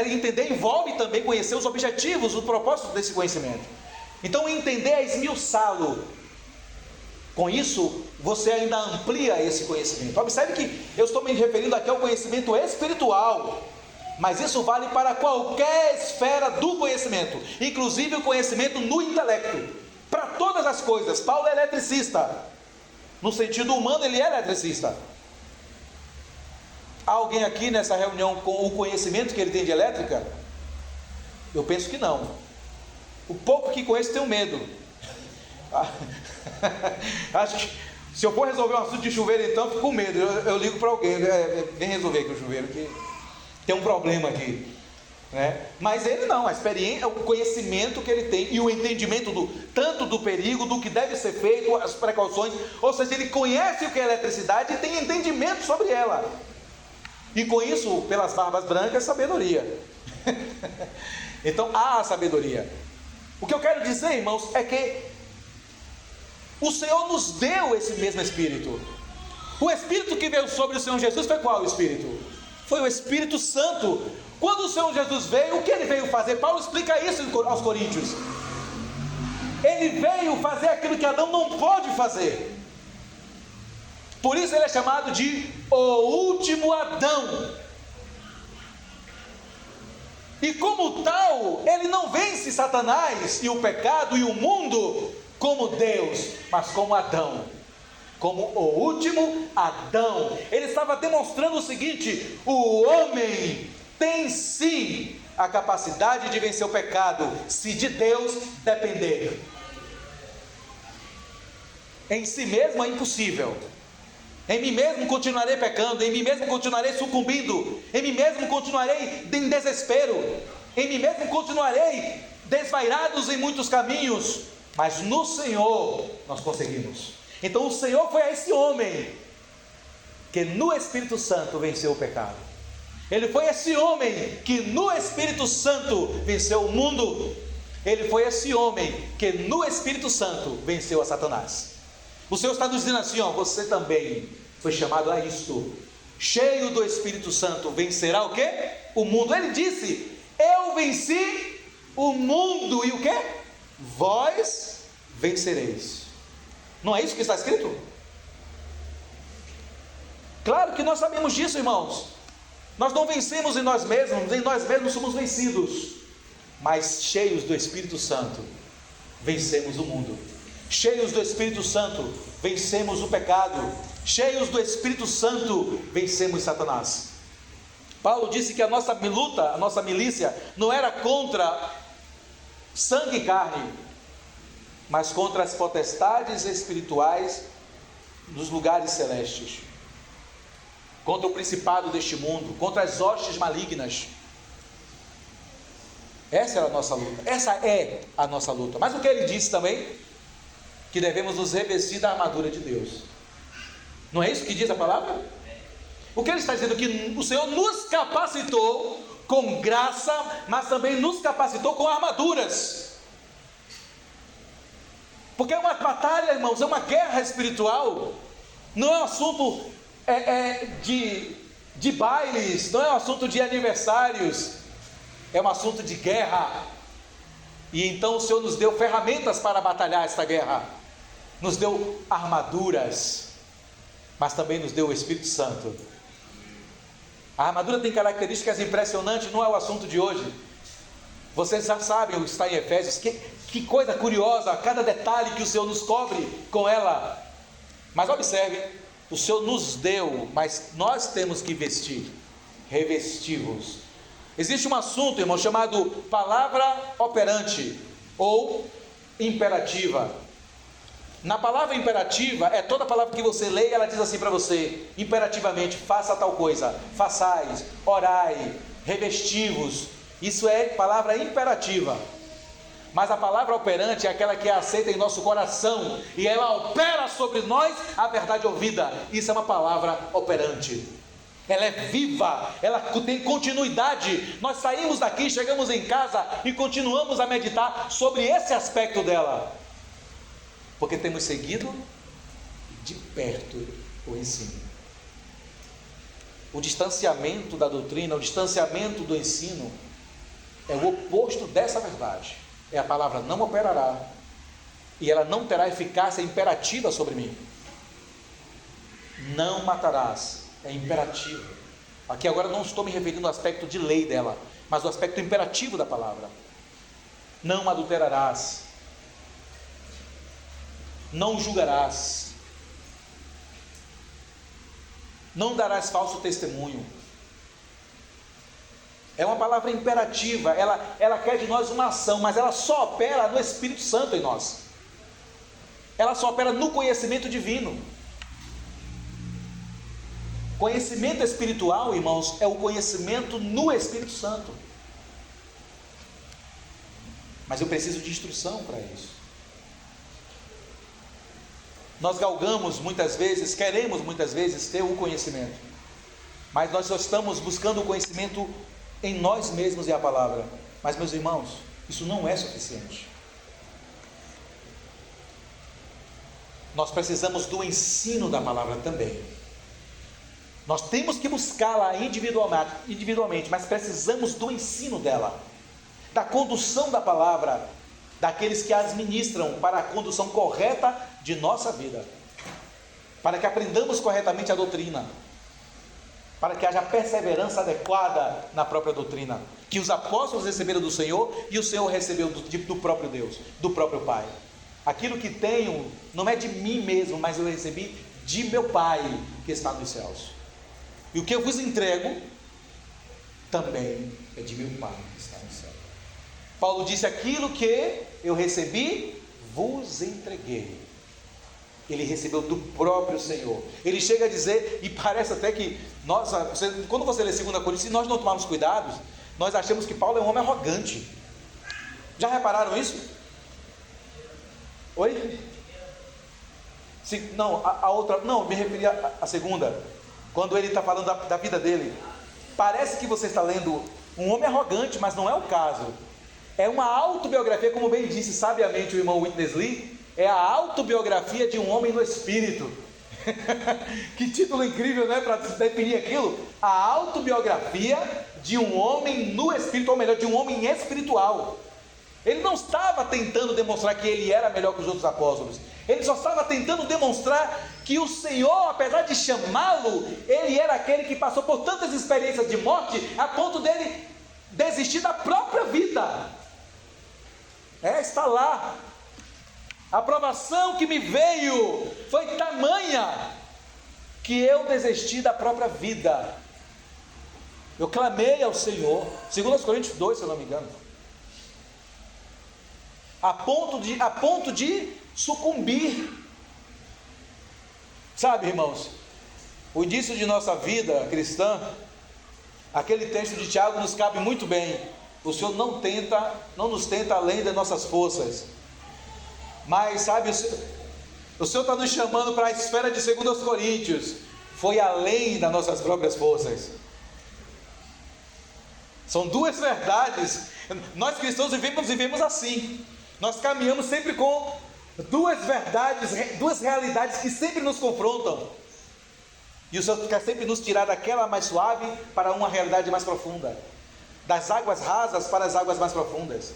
entender envolve também conhecer os objetivos, o propósito desse conhecimento. Então, entender é esmiuçá-lo. Com isso, você ainda amplia esse conhecimento. Observe que eu estou me referindo aqui ao conhecimento espiritual, mas isso vale para qualquer esfera do conhecimento, inclusive o conhecimento no intelecto, para todas as coisas. Paulo é eletricista, no sentido humano ele é eletricista. Há alguém aqui nessa reunião com o conhecimento que ele tem de elétrica? Eu penso que não. O pouco que conheço tenho medo. Acho que se eu for resolver um assunto de chuveiro, então fico com medo. Eu ligo para alguém, vem resolver aqui o chuveiro, que tem um problema aqui, né? Mas ele não, a experiência, o conhecimento que ele tem e o entendimento tanto do perigo, do que deve ser feito, as precauções. Ou seja, ele conhece o que é eletricidade e tem entendimento sobre ela, e com isso, pelas barbas brancas, sabedoria. Então há a sabedoria. O que eu quero dizer, irmãos, é que o Senhor nos deu esse mesmo Espírito. O Espírito que veio sobre o Senhor Jesus foi qual Espírito? Foi o Espírito Santo. Quando o Senhor Jesus veio, o que ele veio fazer? Paulo explica isso aos Coríntios. Ele veio fazer aquilo que Adão não pôde fazer. Por isso ele é chamado de o último Adão. E como tal, ele não vence Satanás e o pecado e o mundo como Deus, mas como Adão, como o último Adão. Ele estava demonstrando o seguinte: o homem tem sim a capacidade de vencer o pecado, se de Deus depender. Em si mesmo é impossível. Em mim mesmo continuarei pecando, em mim mesmo continuarei sucumbindo, em mim mesmo continuarei em desespero, em mim mesmo continuarei desvairados em muitos caminhos, mas no Senhor nós conseguimos. Então o Senhor foi a esse homem que no Espírito Santo venceu o pecado. Ele foi esse homem que no Espírito Santo venceu o mundo. Ele foi esse homem que no Espírito Santo venceu a Satanás. O Senhor está nos dizendo assim, você também foi chamado a isto. Cheio do Espírito Santo, vencerá o quê? O mundo. Ele disse: eu venci o mundo, e o quê? Vós vencereis. Não é isso que está escrito? Claro que nós sabemos disso, irmãos. Nós não vencemos em nós mesmos somos vencidos. Mas cheios do Espírito Santo, vencemos o mundo. Cheios do Espírito Santo, vencemos o pecado. Cheios do Espírito Santo, vencemos Satanás. Paulo disse que a nossa luta, a nossa milícia, não era contra sangue e carne, mas contra as potestades espirituais nos lugares celestes, contra o principado deste mundo, contra as hostes malignas. Essa era a nossa luta, essa é a nossa luta. Mas o que ele disse também? Que devemos nos revestir da armadura de Deus. Não é isso que diz a palavra? O que ele está dizendo? Que o Senhor nos capacitou com graça, mas também nos capacitou com armaduras. Porque é uma batalha, irmãos, é uma guerra espiritual. Não é um assunto de bailes, não é um assunto de aniversários, é um assunto de guerra. E então o Senhor nos deu ferramentas para batalhar esta guerra, nos deu armaduras, mas também nos deu o Espírito Santo. A armadura tem características impressionantes, não é o assunto de hoje. Vocês já sabem o que está em Efésios, que coisa curiosa, cada detalhe que o Senhor nos cobre com ela. Mas observe, o Senhor nos deu, mas nós temos que vestir, revesti-vos. Existe um assunto, irmão, chamado palavra operante ou imperativa. Na palavra imperativa, é toda palavra que você lê, ela diz assim para você, imperativamente: faça tal coisa, façais, orai, revesti-vos. Isso é palavra imperativa. Mas a palavra operante é aquela que é aceita em nosso coração, e ela opera sobre nós a verdade ouvida. Isso é uma palavra operante. Ela é viva, ela tem continuidade. Nós saímos daqui, chegamos em casa e continuamos a meditar sobre esse aspecto dela, porque temos seguido de perto o ensino. O distanciamento da doutrina, o distanciamento do ensino é o oposto dessa verdade. É a palavra não operará, e ela não terá eficácia imperativa sobre mim. Não matarás, é imperativo. Aqui agora não estou me referindo ao aspecto de lei dela, mas ao aspecto imperativo da palavra. Não adulterarás, não julgarás, não darás falso testemunho. É uma palavra imperativa, ela quer de nós uma ação, mas ela só opera no Espírito Santo em nós. Ela só opera no conhecimento divino. Conhecimento espiritual, irmãos, é o conhecimento no Espírito Santo. Mas eu preciso de instrução para isso. Nós galgamos muitas vezes, queremos muitas vezes ter o conhecimento, mas nós só estamos buscando o conhecimento em nós mesmos e a palavra. Mas, meus irmãos, isso não é suficiente. Nós precisamos do ensino da palavra também. Nós temos que buscá-la individualmente, mas precisamos do ensino dela, da condução da palavra, daqueles que as ministram para a condução correta de nossa vida. para que aprendamos corretamente a doutrina, para que haja perseverança adequada na própria doutrina, que os apóstolos receberam do Senhor e o Senhor recebeu do próprio Deus, do próprio Pai. Aquilo que tenho não é de mim mesmo, mas eu recebi de meu Pai que está nos céus. E o que eu vos entrego também é de meu Pai que está no céu. Paulo disse: aquilo que eu recebi, vos entreguei. Ele recebeu do próprio Senhor. Ele chega a dizer, e parece até que nós, quando você lê 2 Coríntios, se nós não tomarmos cuidados, nós achamos que Paulo é um homem arrogante. Já repararam isso? Oi? Não, a outra, não, me referi à segunda, quando ele está falando da vida dele. Parece que você está lendo um homem arrogante, mas não é o caso. É uma autobiografia, como bem disse sabiamente o irmão Witness Lee. É a autobiografia de um homem no espírito. Que título incrível, né? Para definir aquilo. A autobiografia de um homem no espírito, ou melhor, de um homem espiritual. Ele não estava tentando demonstrar que ele era melhor que os outros apóstolos. Ele só estava tentando demonstrar que o Senhor, apesar de chamá-lo, ele era aquele que passou por tantas experiências de morte, a ponto dele desistir da própria vida. Está lá. A provação que me veio foi tamanha que eu desisti da própria vida. Eu clamei ao Senhor, 2 Coríntios 2, se eu não me engano, a ponto de sucumbir. Sabe, irmãos, o início de nossa vida cristã, aquele texto de Tiago nos cabe muito bem. O Senhor não nos tenta além das nossas forças. Mas sabe, o Senhor está nos chamando para a esfera de 2 Coríntios. Foi além das nossas próprias forças. São duas verdades. Nós cristãos vivemos assim. Nós caminhamos sempre com duas verdades, duas realidades que sempre nos confrontam. E o Senhor quer sempre nos tirar daquela mais suave para uma realidade mais profunda, das águas rasas para as águas mais profundas.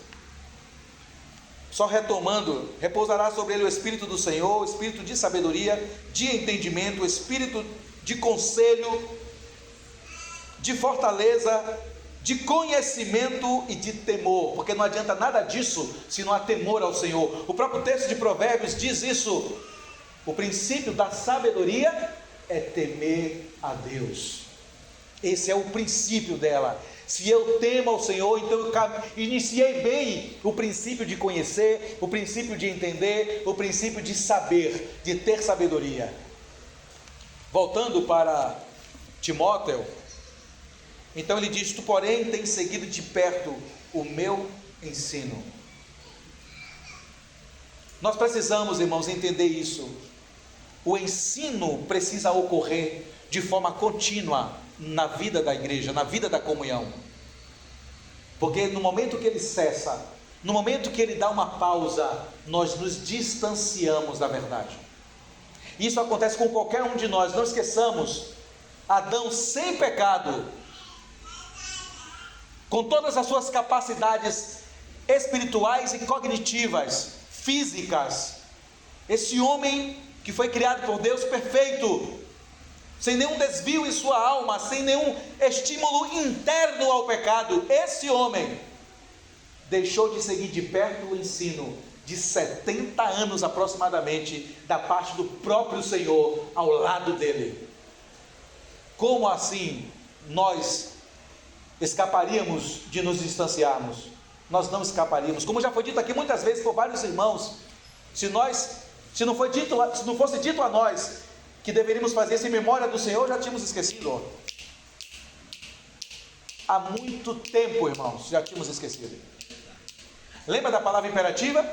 Só retomando: repousará sobre ele o Espírito do Senhor, o Espírito de sabedoria, de entendimento, o Espírito de conselho, de fortaleza, de conhecimento e de temor, porque não adianta nada disso se não há temor ao Senhor. O próprio texto de Provérbios diz isso: o princípio da sabedoria é temer a Deus. Esse é o princípio dela. Se eu temo ao Senhor, então eu iniciei bem o princípio de conhecer, o princípio de entender, o princípio de saber, de ter sabedoria. Voltando para Timóteo, então ele diz: tu porém tens seguido de perto o meu ensino. Nós precisamos, irmãos, entender isso. O ensino precisa ocorrer de forma contínua na vida da igreja, na vida da comunhão, porque no momento que ele cessa, no momento que ele dá uma pausa, nós nos distanciamos da verdade. Isso acontece com qualquer um de nós. Não esqueçamos, Adão sem pecado, com todas as suas capacidades espirituais e cognitivas, físicas, esse homem que foi criado por Deus perfeito, sem nenhum desvio em sua alma, sem nenhum estímulo interno ao pecado, esse homem deixou de seguir de perto o ensino de 70 anos aproximadamente, da parte do próprio Senhor ao lado dele. Como assim nós escaparíamos de nos distanciarmos? Nós não escaparíamos. Como já foi dito aqui muitas vezes por vários irmãos, se não fosse dito a nós que deveríamos fazer isso em memória do Senhor, já tínhamos esquecido. Há muito tempo, irmãos, já tínhamos esquecido. Lembra da palavra imperativa?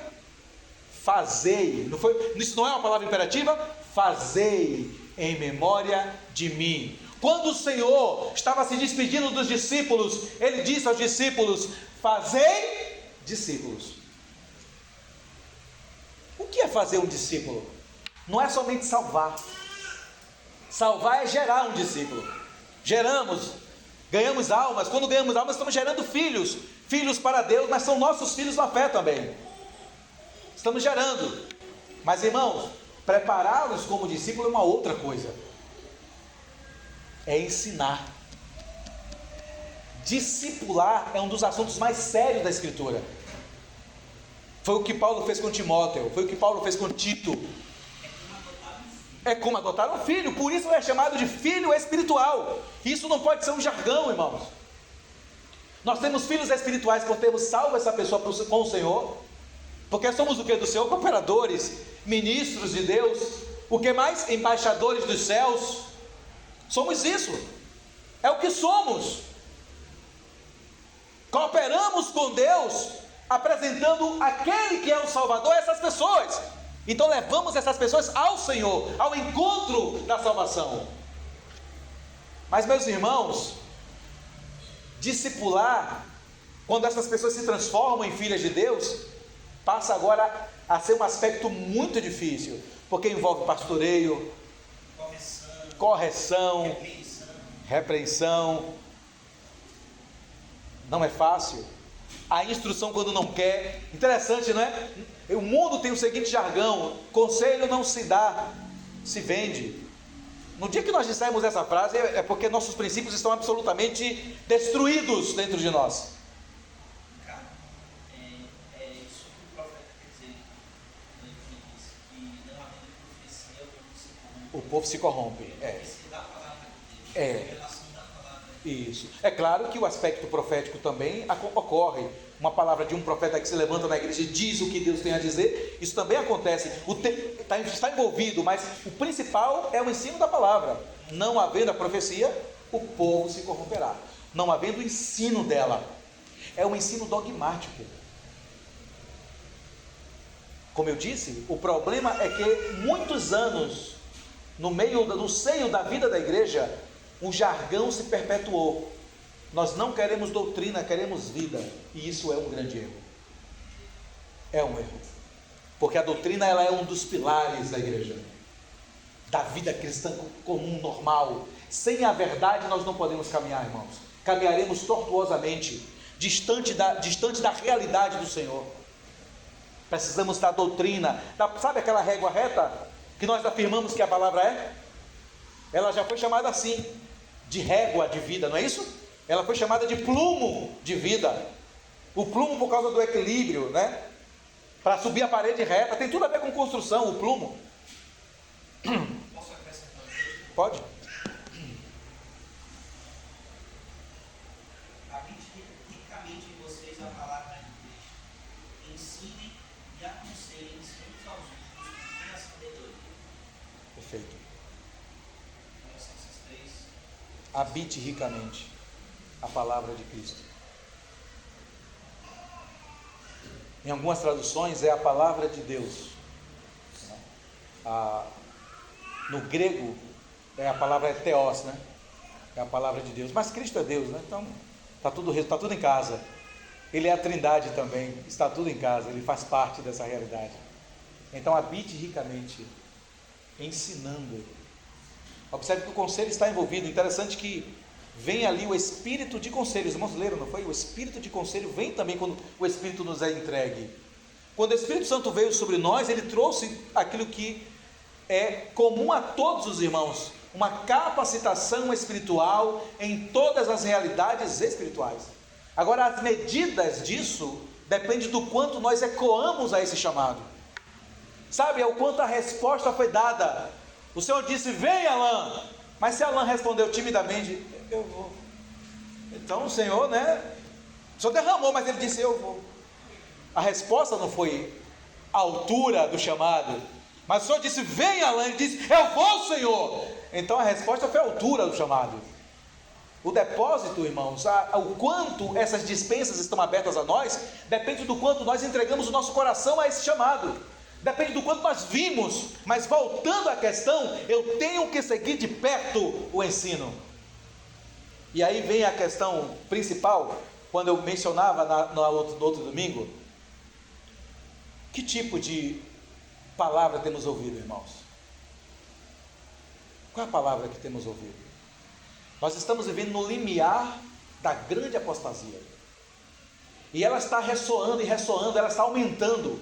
Fazei. Isso não é uma palavra imperativa? Fazei em memória de mim. Quando o Senhor estava se despedindo dos discípulos, Ele disse aos discípulos: fazei discípulos. O que é fazer um discípulo? Não é somente salvar. Salvar é gerar um discípulo. Ganhamos almas. Quando ganhamos almas, estamos gerando filhos. Filhos para Deus, mas são nossos filhos na fé também. Estamos gerando. Mas, irmãos, Prepará-los como discípulo é uma outra coisa. É ensinar. Discipular é um dos assuntos mais sérios da Escritura. Foi o que Paulo fez com Timóteo, foi o que Paulo fez com Tito. É como adotar um filho, por isso é chamado de filho espiritual. Isso não pode ser um jargão, irmãos. Nós temos filhos espirituais por termos salvo essa pessoa com o Senhor, porque somos o que do Senhor? Cooperadores, ministros de Deus, o que mais? Embaixadores dos céus. Somos isso, é o que somos. Cooperamos com Deus, apresentando aquele que é o Salvador a essas pessoas. Então levamos essas pessoas ao Senhor, ao encontro da salvação. Mas, meus irmãos, discipular, quando essas pessoas se transformam em filhas de Deus, passa agora a ser um aspecto muito difícil, porque envolve pastoreio, correção, repreensão. Não é fácil. A instrução quando não quer. Interessante, não é? O mundo tem o seguinte jargão: conselho não se dá, se vende. No dia que nós dissemos essa frase, é porque nossos princípios estão absolutamente destruídos dentro de nós. Cara, é isso que o profeta quer dizer, quando ele diz que não havendo profecia, o povo se corrompe. O povo se corrompe, é. Da palavra de Deus, É. revelação da palavra de Deus. Isso. É claro que o aspecto profético também ocorre. Uma palavra de um profeta que se levanta na igreja e diz o que Deus tem a dizer, isso também acontece. Está envolvido, mas o principal é o ensino da palavra. Não havendo a profecia, o povo se corromperá. Não havendo o ensino dela. É um ensino dogmático. Como eu disse, o problema é que muitos anos, no seio da vida da igreja, o jargão se perpetuou. Nós não queremos doutrina, queremos vida. E isso é um grande erro. É um erro. Porque a doutrina ela é um dos pilares da igreja, da vida cristã comum, normal. Sem a verdade nós não podemos caminhar, irmãos. Caminharemos tortuosamente, distante da realidade do Senhor. Precisamos da doutrina. Sabe aquela régua reta que nós afirmamos que a palavra é? Ela já foi chamada assim, de régua de vida, não é isso? Ela foi chamada de plumo de vida. O plumo por causa do equilíbrio, né? Para subir a parede reta. Tem tudo a ver com construção, o plumo. Posso acrescentar um texto? Pode? Habite ricamente em vocês a palavra de Cristo. Ensinem e aconselhem uns aos outros com a sabedoria. Perfeito. Então, são essas três. Habite ricamente a palavra de Cristo. Em algumas traduções é a palavra de Deus. No grego a palavra é theos, né? É a palavra de Deus. Mas Cristo é Deus, né? Então está tudo em casa. Ele é a Trindade também. Está tudo em casa. Ele faz parte dessa realidade. Então habite ricamente, ensinando. Observe que o conselho está envolvido. Interessante que vem ali o espírito de conselho. Os irmãos leram, não foi? O espírito de conselho vem também quando o Espírito nos é entregue. Quando o Espírito Santo veio sobre nós, ele trouxe aquilo que é comum a todos os irmãos: uma capacitação espiritual em todas as realidades espirituais. Agora, as medidas disso dependem do quanto nós ecoamos a esse chamado. Sabe, é o quanto a resposta foi dada. O Senhor disse: vem, Alain. Mas se Alain respondeu timidamente: eu vou. Então o Senhor, o Senhor derramou, mas ele disse: eu vou. A resposta não foi à altura do chamado, mas o Senhor disse: vem, Alain. Ele disse: eu vou, Senhor. Então a resposta foi à altura do chamado. O depósito, irmãos, o quanto essas dispensas estão abertas a nós, depende do quanto nós entregamos o nosso coração a esse chamado. Depende do quanto nós vimos. Mas voltando à questão, eu tenho que seguir de perto o ensino. E aí vem a questão principal, quando eu mencionava no outro domingo: que tipo de palavra temos ouvido, irmãos? Qual é a palavra que temos ouvido? Nós estamos vivendo no limiar da grande apostasia. E ela está ressoando e ressoando, ela está aumentando.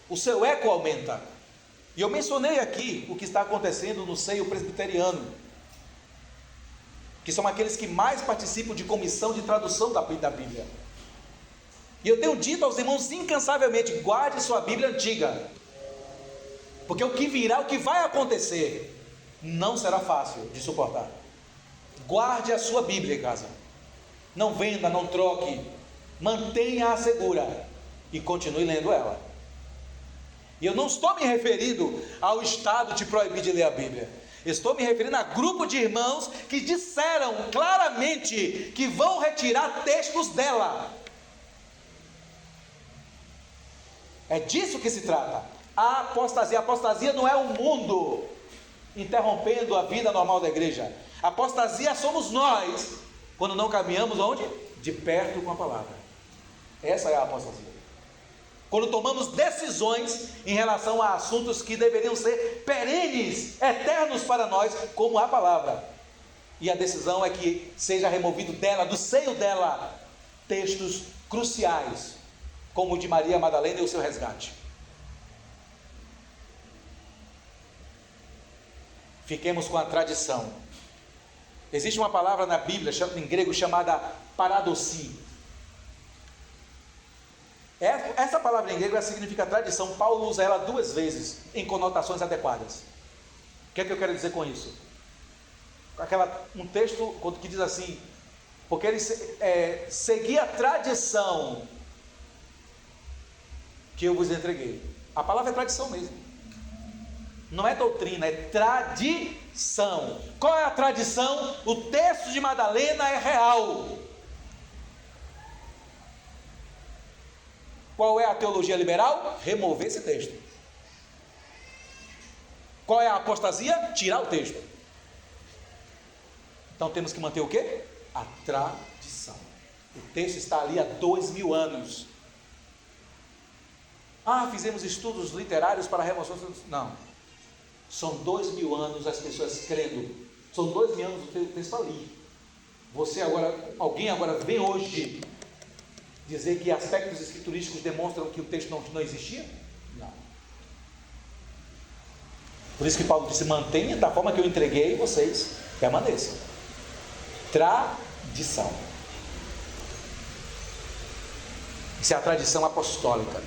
O seu eco aumenta. E eu mencionei aqui o que está acontecendo no seio presbiteriano, que são aqueles que mais participam de comissão de tradução da Bíblia. E eu tenho dito aos irmãos incansavelmente: guarde sua Bíblia antiga, porque o que virá, o que vai acontecer, não será fácil de suportar. Guarde a sua Bíblia em casa, não venda, não troque, mantenha-a segura e continue lendo ela. E eu não estou me referindo ao Estado te proibir de ler a Bíblia, estou me referindo a grupo de irmãos que disseram claramente que vão retirar textos dela. É disso que se trata. A apostasia não é o mundo interrompendo a vida normal da igreja. A apostasia somos nós, quando não caminhamos onde? De perto com a palavra. Essa é a apostasia. Quando tomamos decisões em relação a assuntos que deveriam ser perenes, eternos para nós, como a palavra. E a decisão é que seja removido dela, do seio dela, textos cruciais, como o de Maria Madalena e o seu resgate. Fiquemos com a tradição. Existe uma palavra na Bíblia, em grego, chamada paradossi. Essa palavra em grego significa tradição. Paulo usa ela 2 vezes, em conotações adequadas. O que é que eu quero dizer com isso? Um texto que diz assim: porque ele seguia a tradição que eu vos entreguei. A palavra é tradição mesmo, não é doutrina, é tradição. Qual é a tradição? O texto de Madalena é real. Qual é a teologia liberal? Remover esse texto. Qual é a apostasia? Tirar o texto. Então temos que manter o quê? A tradição. O texto está ali há 2000 anos. Fizemos estudos literários para a remoção. Não. São 2000 anos as pessoas crendo. São 2000 anos o texto ali. Alguém agora vem hoje dizer que aspectos escriturísticos demonstram que o texto não existia? Não. Por isso que Paulo disse: mantenha da forma que eu entreguei, vocês permaneçam. Tradição. Isso é a tradição apostólica.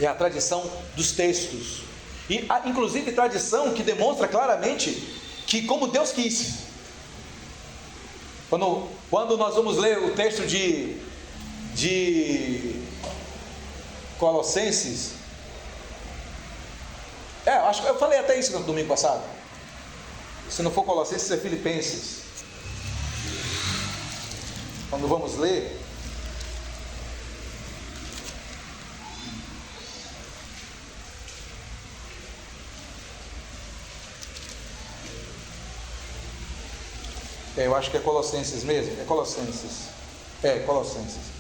É a tradição dos textos. E inclusive tradição que demonstra claramente que como Deus quis. Quando nós vamos ler o texto de Colossenses, acho que eu falei até isso no domingo passado. Se não for Colossenses, é Filipenses. Quando vamos ler, eu acho que é Colossenses mesmo. É Colossenses. Colossenses.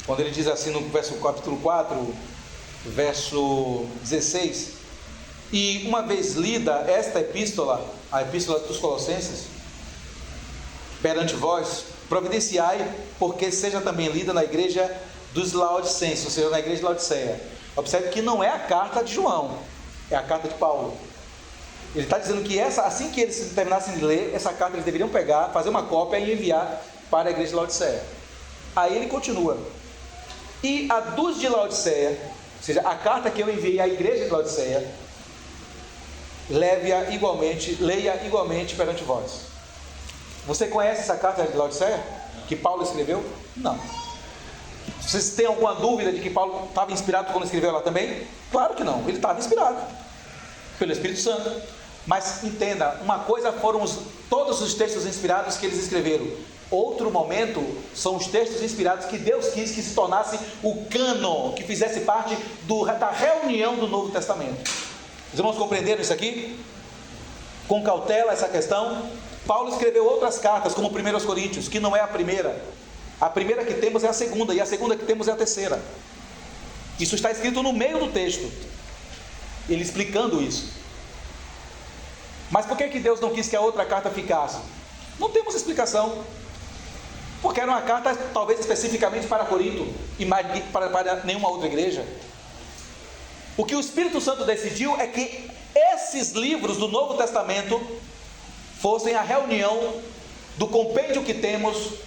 Quando ele diz assim no capítulo 4, verso 16: e uma vez lida esta epístola, a epístola dos Colossenses, perante vós, providenciai, porque seja também lida na igreja dos Laodicenses, ou seja, na igreja de Laodiceia. Observe que não é a carta de João, é a carta de Paulo. Ele está dizendo que assim que eles terminassem de ler, essa carta eles deveriam pegar, fazer uma cópia e enviar para a igreja de Laodiceia. Aí ele continua: e a dos de Laodiceia, ou seja, a carta que eu enviei à igreja de Laodiceia, leia igualmente perante vós. Você conhece essa carta de Laodiceia? Que Paulo escreveu? Não. Vocês têm alguma dúvida de que Paulo estava inspirado quando escreveu ela também? Claro que não, ele estava inspirado pelo Espírito Santo. Mas entenda, uma coisa foram todos os textos inspirados que eles escreveram. Outro momento são os textos inspirados que Deus quis que se tornasse o cânon, que fizesse parte da reunião do Novo Testamento. Os irmãos compreenderam isso aqui? Com cautela essa questão. Paulo escreveu outras cartas, como 1 Coríntios, que não é a primeira. A primeira que temos é a segunda, e a segunda que temos é a terceira. Isso está escrito no meio do texto, ele explicando isso. Mas por que Deus não quis que a outra carta ficasse? Não temos explicação. Porque era uma carta talvez especificamente para Corinto e mais para nenhuma outra igreja. O que o Espírito Santo decidiu é que esses livros do Novo Testamento fossem a reunião do compêndio que temos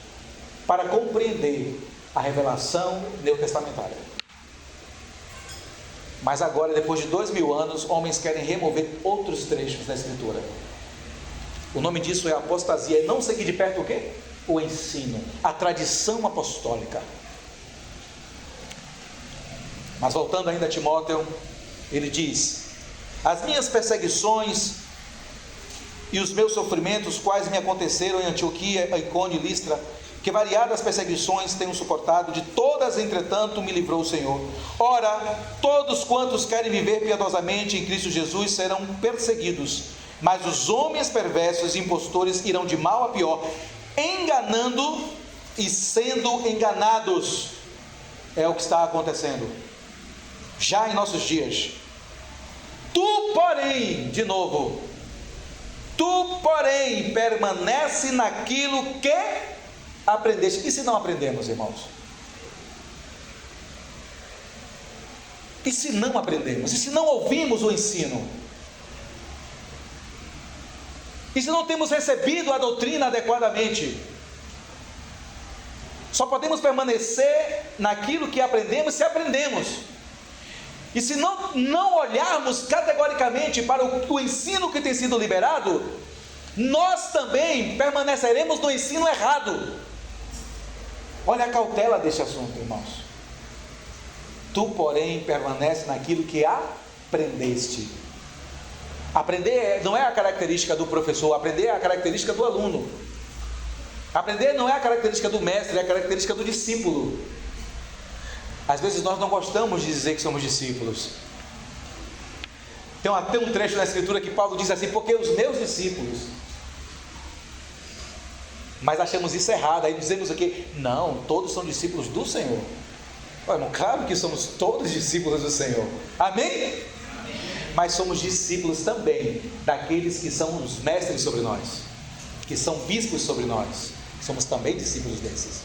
para compreender a revelação neotestamentária. Mas agora, depois de 2000 anos, homens querem remover outros trechos da Escritura. O nome disso é apostasia. E não seguir de perto o quê? O ensino, a tradição apostólica. Mas voltando ainda a Timóteo, ele diz: as minhas perseguições e os meus sofrimentos, quais me aconteceram em Antioquia, Icônio e Listra, que variadas perseguições tenho suportado, de todas, entretanto, me livrou o Senhor. Ora, todos quantos querem viver piedosamente em Cristo Jesus serão perseguidos, mas os homens perversos e impostores irão de mal a pior, enganando e sendo enganados. É o que está acontecendo já em nossos dias. Tu, porém, de novo, tu, porém, permanece naquilo que aprendeste. E se não aprendemos, irmãos? E se não aprendemos? E se não ouvimos o ensino? E se não temos recebido a doutrina adequadamente? Só podemos permanecer naquilo que aprendemos se aprendemos. E se não olharmos categoricamente para o ensino que tem sido liberado, nós também permaneceremos no ensino errado. Olha a cautela deste assunto, irmãos. Tu, porém, permanece naquilo que aprendeste. Aprender não é a característica do professor, aprender é a característica do aluno. Aprender não é a característica do mestre, é a característica do discípulo. Às vezes nós não gostamos de dizer que somos discípulos. Tem até um trecho na Escritura que Paulo diz assim: porque os meus discípulos. Mas achamos isso errado, aí dizemos aqui: não, todos são discípulos do Senhor. Olha, claro que somos todos discípulos do Senhor. Amém? Mas somos discípulos também daqueles que são os mestres sobre nós, que são bispos sobre nós. Somos também discípulos desses.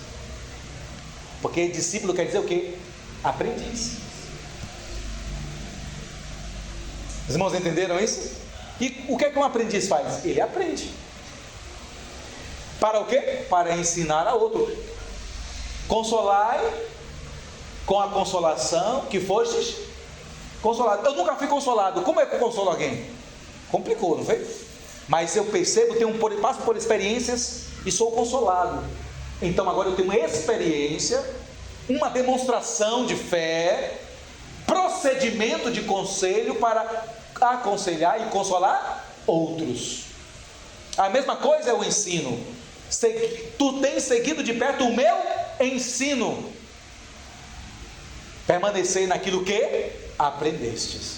Porque discípulo quer dizer o quê? Aprendiz. Os irmãos entenderam isso? E o que é que um aprendiz faz? Ele aprende. Para o quê? Para ensinar a outro. Consolai com a consolação que fostes consolado. Eu nunca fui consolado. Como é que eu consolo alguém? Complicou, não foi? Mas eu percebo, passo por experiências e sou consolado. Então agora eu tenho uma experiência, uma demonstração de fé, procedimento de conselho para aconselhar e consolar outros. A mesma coisa é o ensino. Tu tens seguido de perto o meu ensino. Permanecer naquilo que aprendestes.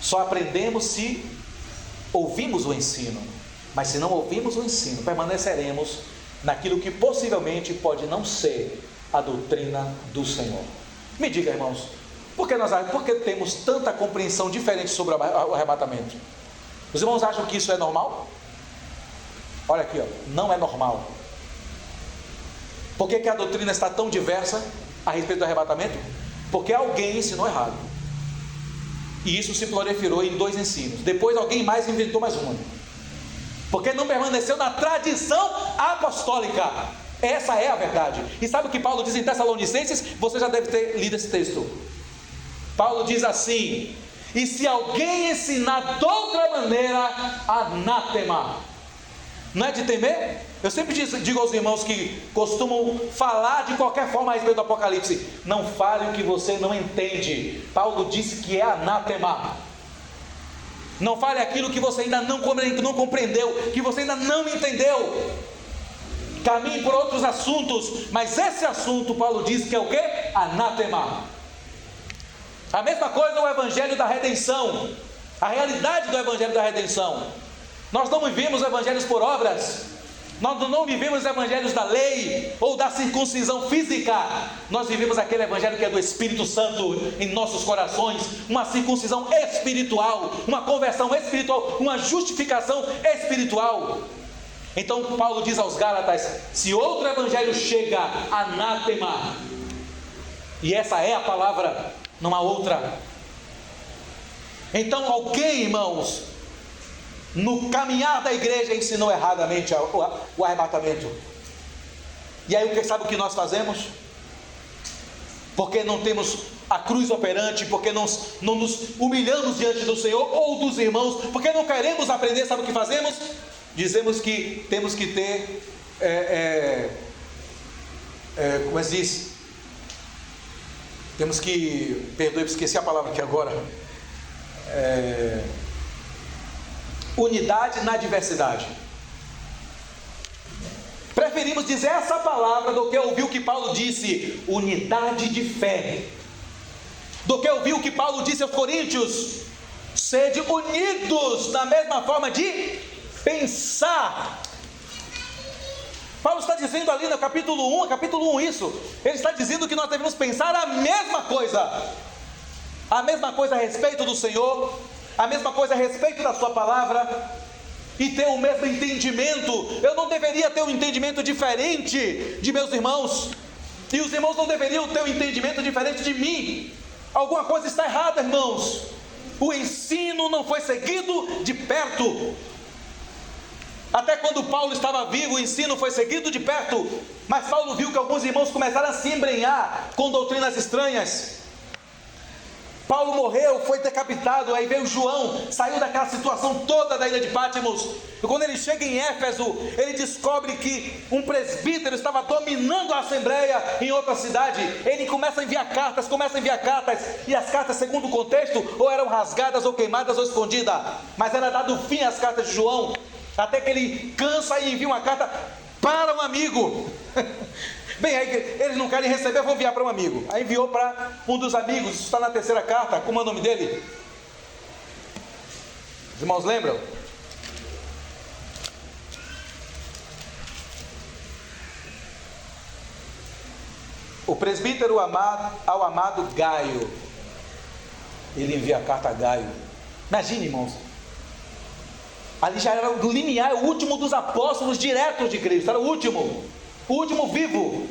Só aprendemos se ouvimos o ensino. Mas se não ouvirmos o ensino, permaneceremos naquilo que possivelmente pode não ser a doutrina do Senhor. Me diga, irmãos, por que temos tanta compreensão diferente sobre o arrebatamento? Os irmãos acham que isso é normal? Olha aqui, ó, não é normal. Por que a doutrina está tão diversa a respeito do arrebatamento? Porque alguém ensinou errado. E isso se proliferou em 2 ensinos. Depois alguém mais inventou mais uma. Porque não permaneceu na tradição apostólica. Essa é a verdade. E sabe o que Paulo diz em Tessalonicenses? Você já deve ter lido esse texto. Paulo diz assim: e se alguém ensinar de outra maneira, anátema. Não é de temer? Eu sempre digo aos irmãos que costumam falar de qualquer forma a respeito do Apocalipse: não fale o que você não entende. Paulo disse que é anátema. Não fale aquilo que você ainda não compreendeu, que você ainda não entendeu. Caminhe por outros assuntos, mas esse assunto Paulo diz que é o quê? Anátema. A mesma coisa o Evangelho da Redenção, a realidade do Evangelho da Redenção. Nós não vivemos evangelhos por obras, nós não vivemos evangelhos da lei ou da circuncisão física. Nós vivemos aquele evangelho que é do Espírito Santo em nossos corações, uma circuncisão espiritual, uma conversão espiritual, uma justificação espiritual. Então Paulo diz aos Gálatas: se outro evangelho chega, anátema. E essa é a palavra, não há outra. Então alguém, irmãos, no caminhar da igreja ensinou erradamente o arrebatamento. E aí sabe o que nós fazemos? Porque não temos a cruz operante, porque não nos humilhamos diante do Senhor ou dos irmãos, porque não queremos aprender, sabe o que fazemos? Dizemos que temos que ter, como se diz? Temos que, perdoe, esqueci a palavra aqui agora, unidade na diversidade. Preferimos dizer essa palavra do que ouvir o que Paulo disse, unidade de fé, do que ouvir o que Paulo disse aos Coríntios, sede unidos na mesma forma de pensar. Paulo está dizendo ali no capítulo 1 isso, ele está dizendo que nós devemos pensar a mesma coisa a respeito do Senhor, a mesma coisa a respeito da sua palavra, e ter o mesmo entendimento. Eu não deveria ter um entendimento diferente de meus irmãos, e os irmãos não deveriam ter um entendimento diferente de mim. Alguma coisa está errada, irmãos. O ensino não foi seguido de perto. Até quando Paulo estava vivo, o ensino foi seguido de perto, mas Paulo viu que alguns irmãos começaram a se embrenhar com doutrinas estranhas. Paulo morreu, foi decapitado, aí veio João, saiu daquela situação toda da ilha de Patmos, e quando ele chega em Éfeso, ele descobre que um presbítero estava dominando a assembleia em outra cidade. Ele começa a enviar cartas, e as cartas, segundo o contexto, ou eram rasgadas, ou queimadas, ou escondidas, mas era dado fim às cartas de João, até que ele cansa e envia uma carta para um amigo. Bem, aí eles não querem receber, vão enviar para um amigo. Aí enviou para um dos amigos, isso está na terceira carta. Como é o nome dele? Os irmãos lembram? O presbítero ao amado Gaio. Ele envia a carta a Gaio. Imagine, irmãos, ali já era o limiar, o último dos apóstolos diretos de Cristo, era o último vivo.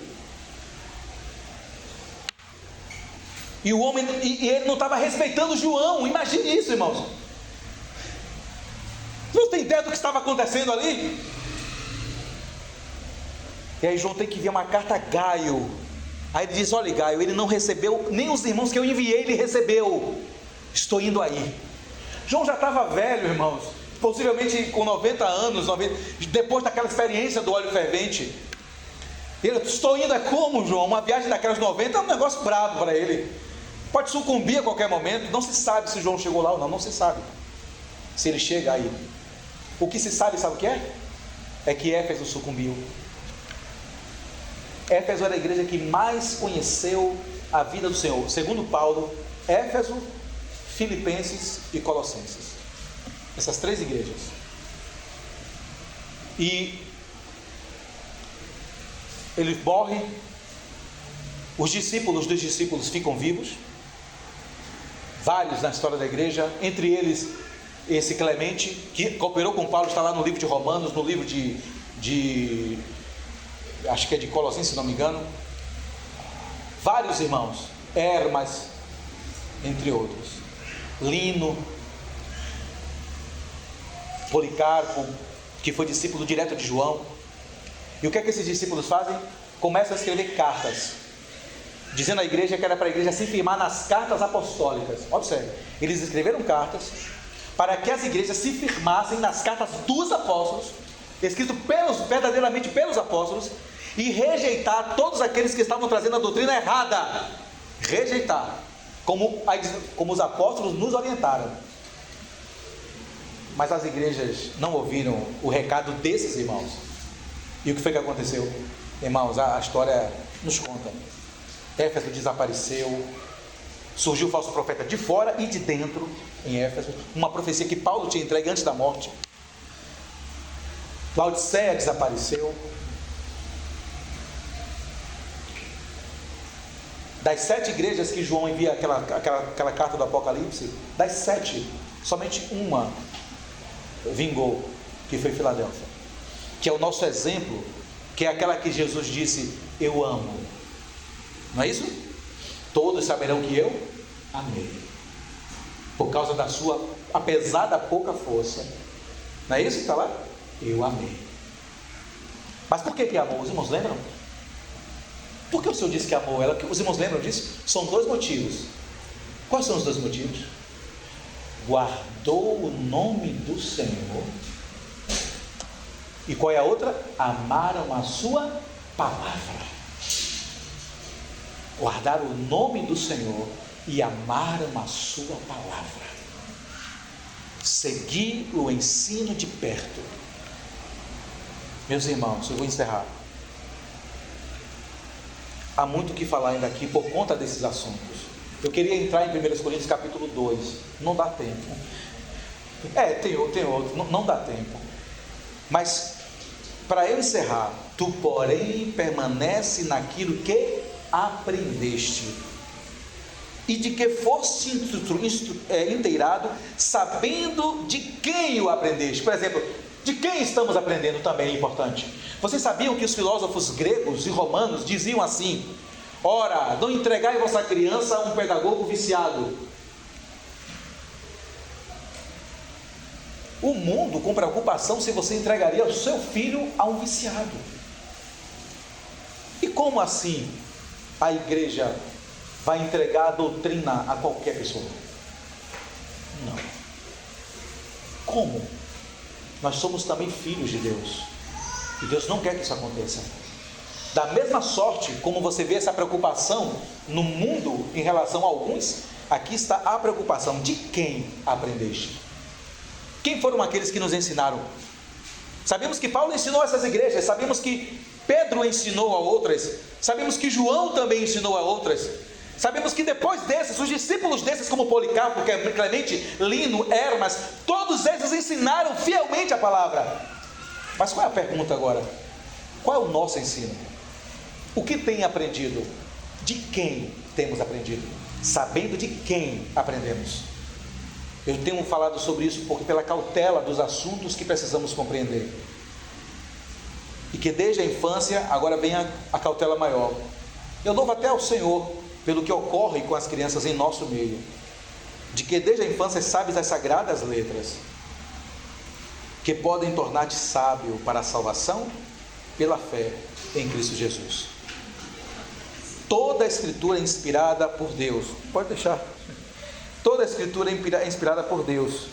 E o homem, e ele não estava respeitando João. Imagine isso, irmãos. Não tem ideia do que estava acontecendo ali? E aí João tem que enviar uma carta a Gaio. Aí ele diz: olha, Gaio, ele não recebeu, nem os irmãos que eu enviei ele recebeu. Estou indo aí. João já estava velho, irmãos, possivelmente com 90 anos, depois daquela experiência do óleo fervente. Ele: estou indo, é como, João? Uma viagem daquelas 90 é um negócio brabo para ele. Pode sucumbir a qualquer momento. Não se sabe se João chegou lá ou não, não se sabe se ele chega aí. O que se sabe, sabe o que é? É que Éfeso sucumbiu. Éfeso era a igreja que mais conheceu a vida do Senhor. Segundo Paulo, Éfeso, Filipenses e Colossenses. Essas três igrejas. E ele morre. Os discípulos dos discípulos ficam vivos. Vários na história da igreja. Entre eles, esse Clemente, que cooperou com Paulo, está lá no livro de Romanos, no livro acho que é de Colossenses, se não me engano. Vários irmãos. Hermas, entre outros. Lino, Policarpo, que foi discípulo direto de João. E o que é que esses discípulos fazem? Começam a escrever cartas, dizendo à igreja que era para a igreja se firmar nas cartas apostólicas. Observe, eles escreveram cartas para que as igrejas se firmassem nas cartas dos apóstolos, escrito verdadeiramente pelos apóstolos, e rejeitar todos aqueles que estavam trazendo a doutrina errada. Rejeitar, como os apóstolos nos orientaram. Mas as igrejas não ouviram o recado desses irmãos. E o que foi que aconteceu? Irmãos, a história nos conta. Éfeso desapareceu, surgiu o falso profeta de fora e de dentro em Éfeso, uma profecia que Paulo tinha entregue antes da morte. Laodiceia desapareceu. Das 7 igrejas que João envia aquela carta do Apocalipse, das 7, somente uma vingou, que foi Filadélfia. que é o nosso exemplo, que é aquela que Jesus disse: eu amo. Não é isso? Todos saberão que eu amei, por causa da sua, apesar da pouca força. Não é isso que está lá? Eu amei. Mas por que amou? Os irmãos lembram? Por que o Senhor disse que amou ela? Os irmãos lembram disso? São dois motivos. Quais são os dois motivos? Guardou o nome do Senhor. E qual é a outra? Amaram a sua palavra. Guardaram o nome do Senhor e amaram a sua palavra. Seguir o ensino de perto. Meus irmãos, eu vou encerrar. Há muito o que falar ainda aqui por conta desses assuntos. Eu queria entrar em 1 Coríntios capítulo 2. Não dá tempo. Tem outro. Não dá tempo. Mas, para eu encerrar, tu, porém, permanece naquilo que aprendeste, e de que foste inteirado, sabendo de quem o aprendeste. Por exemplo, de quem estamos aprendendo também é importante. Vocês sabiam que os filósofos gregos e romanos diziam assim: ora, não entregai vossa criança a um pedagogo viciado. O mundo, com preocupação, se você entregaria o seu filho a um viciado. E como assim a igreja vai entregar a doutrina a qualquer pessoa? Não. Como? Nós somos também filhos de Deus, e Deus não quer que isso aconteça. Da mesma sorte como você vê essa preocupação no mundo em relação a alguns, aqui está a preocupação: de quem aprendeste? Quem foram aqueles que nos ensinaram? Sabemos que Paulo ensinou essas igrejas, sabemos que Pedro ensinou a outras, sabemos que João também ensinou a outras, sabemos que depois desses, os discípulos desses, como Policarpo, Clemente, Lino, Hermas, todos esses ensinaram fielmente a palavra. Mas qual é a pergunta agora? Qual é o nosso ensino? O que tem aprendido? De quem temos aprendido? Sabendo de quem aprendemos. Eu tenho falado sobre isso porque pela cautela dos assuntos que precisamos compreender. E que desde a infância agora vem a cautela maior. Eu louvo até ao Senhor pelo que ocorre com as crianças em nosso meio. De que desde a infância sabes as sagradas letras, que podem tornar-te sábio para a salvação pela fé em Cristo Jesus. Toda a Escritura é inspirada por Deus. Pode deixar. Toda a Escritura é inspirada por Deus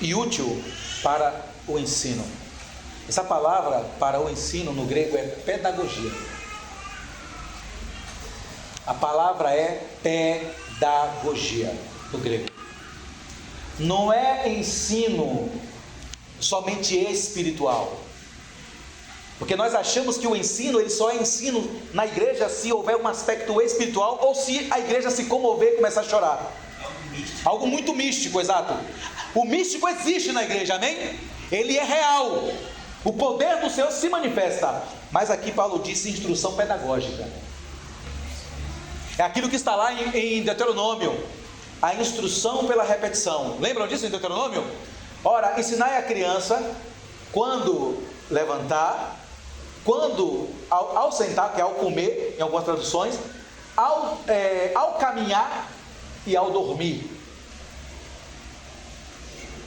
e útil para o ensino. Essa palavra para o ensino no grego é pedagogia. A palavra é pedagogia no grego. Não é ensino somente espiritual. Porque nós achamos que o ensino, ele só é ensino na igreja se houver um aspecto espiritual, ou se a igreja se comover e começar a chorar. Algo muito místico, exato. O místico existe na igreja, amém? Ele é real. O poder do Senhor se manifesta. Mas aqui Paulo disse instrução pedagógica. É aquilo que está lá em Deuteronômio. A instrução pela repetição. Lembram disso em Deuteronômio? Ora, ensinai a criança quando levantar, quando ao sentar, que é ao comer, em algumas traduções, ao caminhar e ao dormir.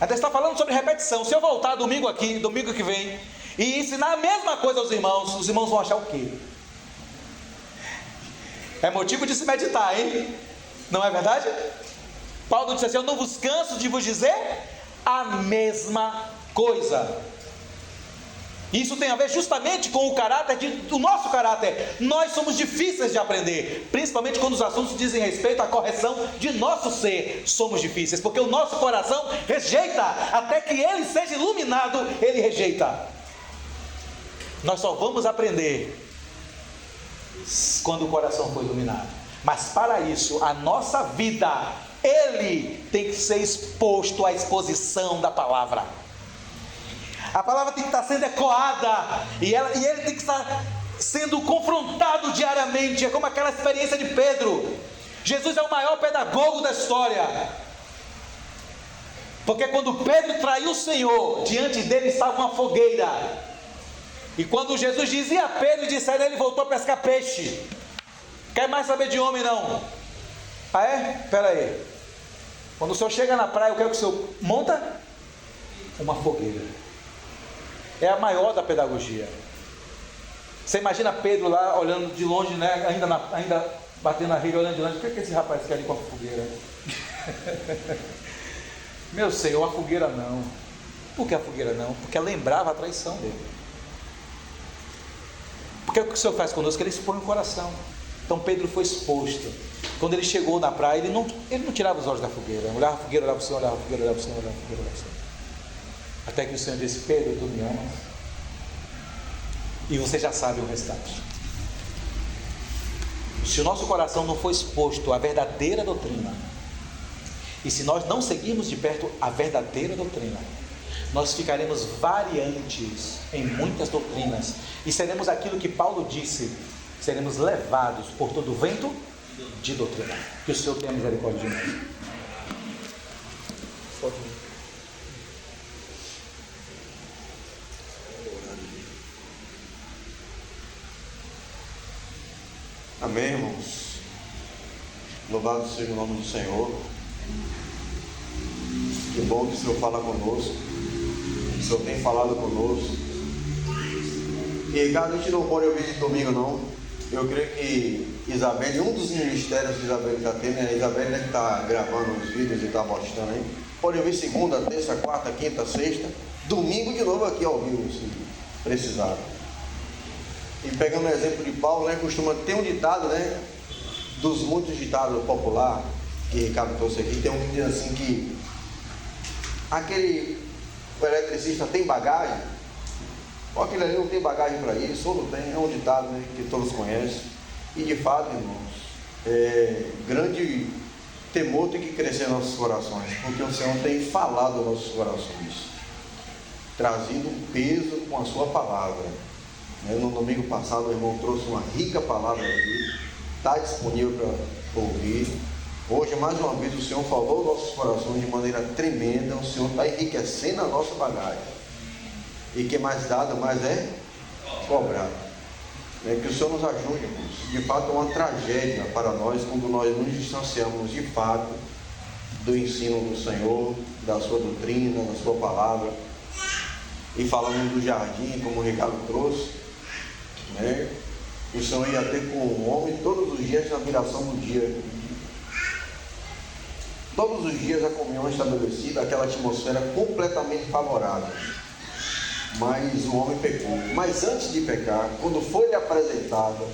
Até está falando sobre repetição. Se eu voltar domingo que vem, e ensinar a mesma coisa aos irmãos, os irmãos vão achar o quê? É motivo de se meditar, hein? Não é verdade? Paulo disse assim: eu não vos canso de vos dizer a mesma coisa. Isso tem a ver justamente com o caráter do nosso caráter. Nós somos difíceis de aprender, principalmente quando os assuntos dizem respeito à correção de nosso ser. Somos difíceis, porque o nosso coração rejeita, até que ele seja iluminado, ele rejeita. Nós só vamos aprender quando o coração for iluminado. Mas para isso, a nossa vida, ele tem que ser exposto à exposição da palavra. A palavra tem que estar sendo ecoada, e ele tem que estar sendo confrontado diariamente. É como aquela experiência de Pedro. Jesus é o maior pedagogo da história. Porque quando Pedro traiu o Senhor, diante dele estava uma fogueira. E quando Jesus dizia a Pedro, disseram, ele voltou a pescar peixe. Quer mais saber de homem não? Ah é? Espera aí. Quando o senhor chega na praia, eu quero que o senhor monta uma fogueira. É a maior da pedagogia. Você imagina Pedro lá olhando de longe, né? Ainda batendo na rede, olhando de longe. O que é que esse rapaz quer ali com a fogueira? Meu Senhor, a fogueira não. Por que a fogueira não? Porque lembrava a traição dele. Porque o que o Senhor faz conosco? Ele expõe o coração. Então Pedro foi exposto. Quando ele chegou na praia, ele não tirava os olhos da fogueira. Olhava a fogueira, olhava o Senhor, olhava a fogueira, olhava o Senhor, olhava a fogueira, olhava o Senhor. Até que o Senhor disse, Pedro, tu me amas? E você já sabe o restante. Se o nosso coração não for exposto à verdadeira doutrina, e se nós não seguirmos de perto a verdadeira doutrina, nós ficaremos variantes em muitas doutrinas, e seremos aquilo que Paulo disse, seremos levados por todo o vento de doutrina. Que o Senhor tenha misericórdia de nós. Pode ir. Amém, irmãos? Louvado seja o nome do Senhor. Que bom que o Senhor fala conosco. O Senhor tem falado conosco. E Ricardo, a gente não pode ouvir de domingo não. Eu creio que Isabelle, um dos ministérios que Isabelle está tendo, a Isabelle deve estar gravando os vídeos e está postando aí. Pode ouvir segunda, terça, quarta, quinta, sexta, domingo de novo aqui ao vivo, se precisar. E pegando o exemplo de Paulo, né, costuma ter um ditado, né, dos muitos ditados populares que Ricardo trouxe aqui, tem um que diz assim que o eletricista tem bagagem, ou aquele ali não tem bagagem para isso, ou não tem, é um ditado, né, que todos conhecem. E de fato, irmãos, grande temor tem que crescer em nossos corações, porque o Senhor tem falado aos nossos corações, trazido um peso com a sua palavra. No domingo passado o irmão trouxe uma rica palavra aqui, está disponível para ouvir. Hoje mais uma vez o Senhor falou aos nossos corações de maneira tremenda. O Senhor está enriquecendo a nossa bagagem, e que mais dado mais é cobrado. Que o Senhor nos ajude, irmãos. De fato é uma tragédia para nós quando nós nos distanciamos de fato do ensino do Senhor, da sua doutrina, da sua palavra. E falando do jardim, como o Ricardo trouxe, o Senhor ia ter com o homem todos os dias na viração do dia. Todos os dias a comunhão estabelecida, aquela atmosfera completamente favorável. Mas o homem pecou. Mas antes de pecar, quando foi-lhe apresentada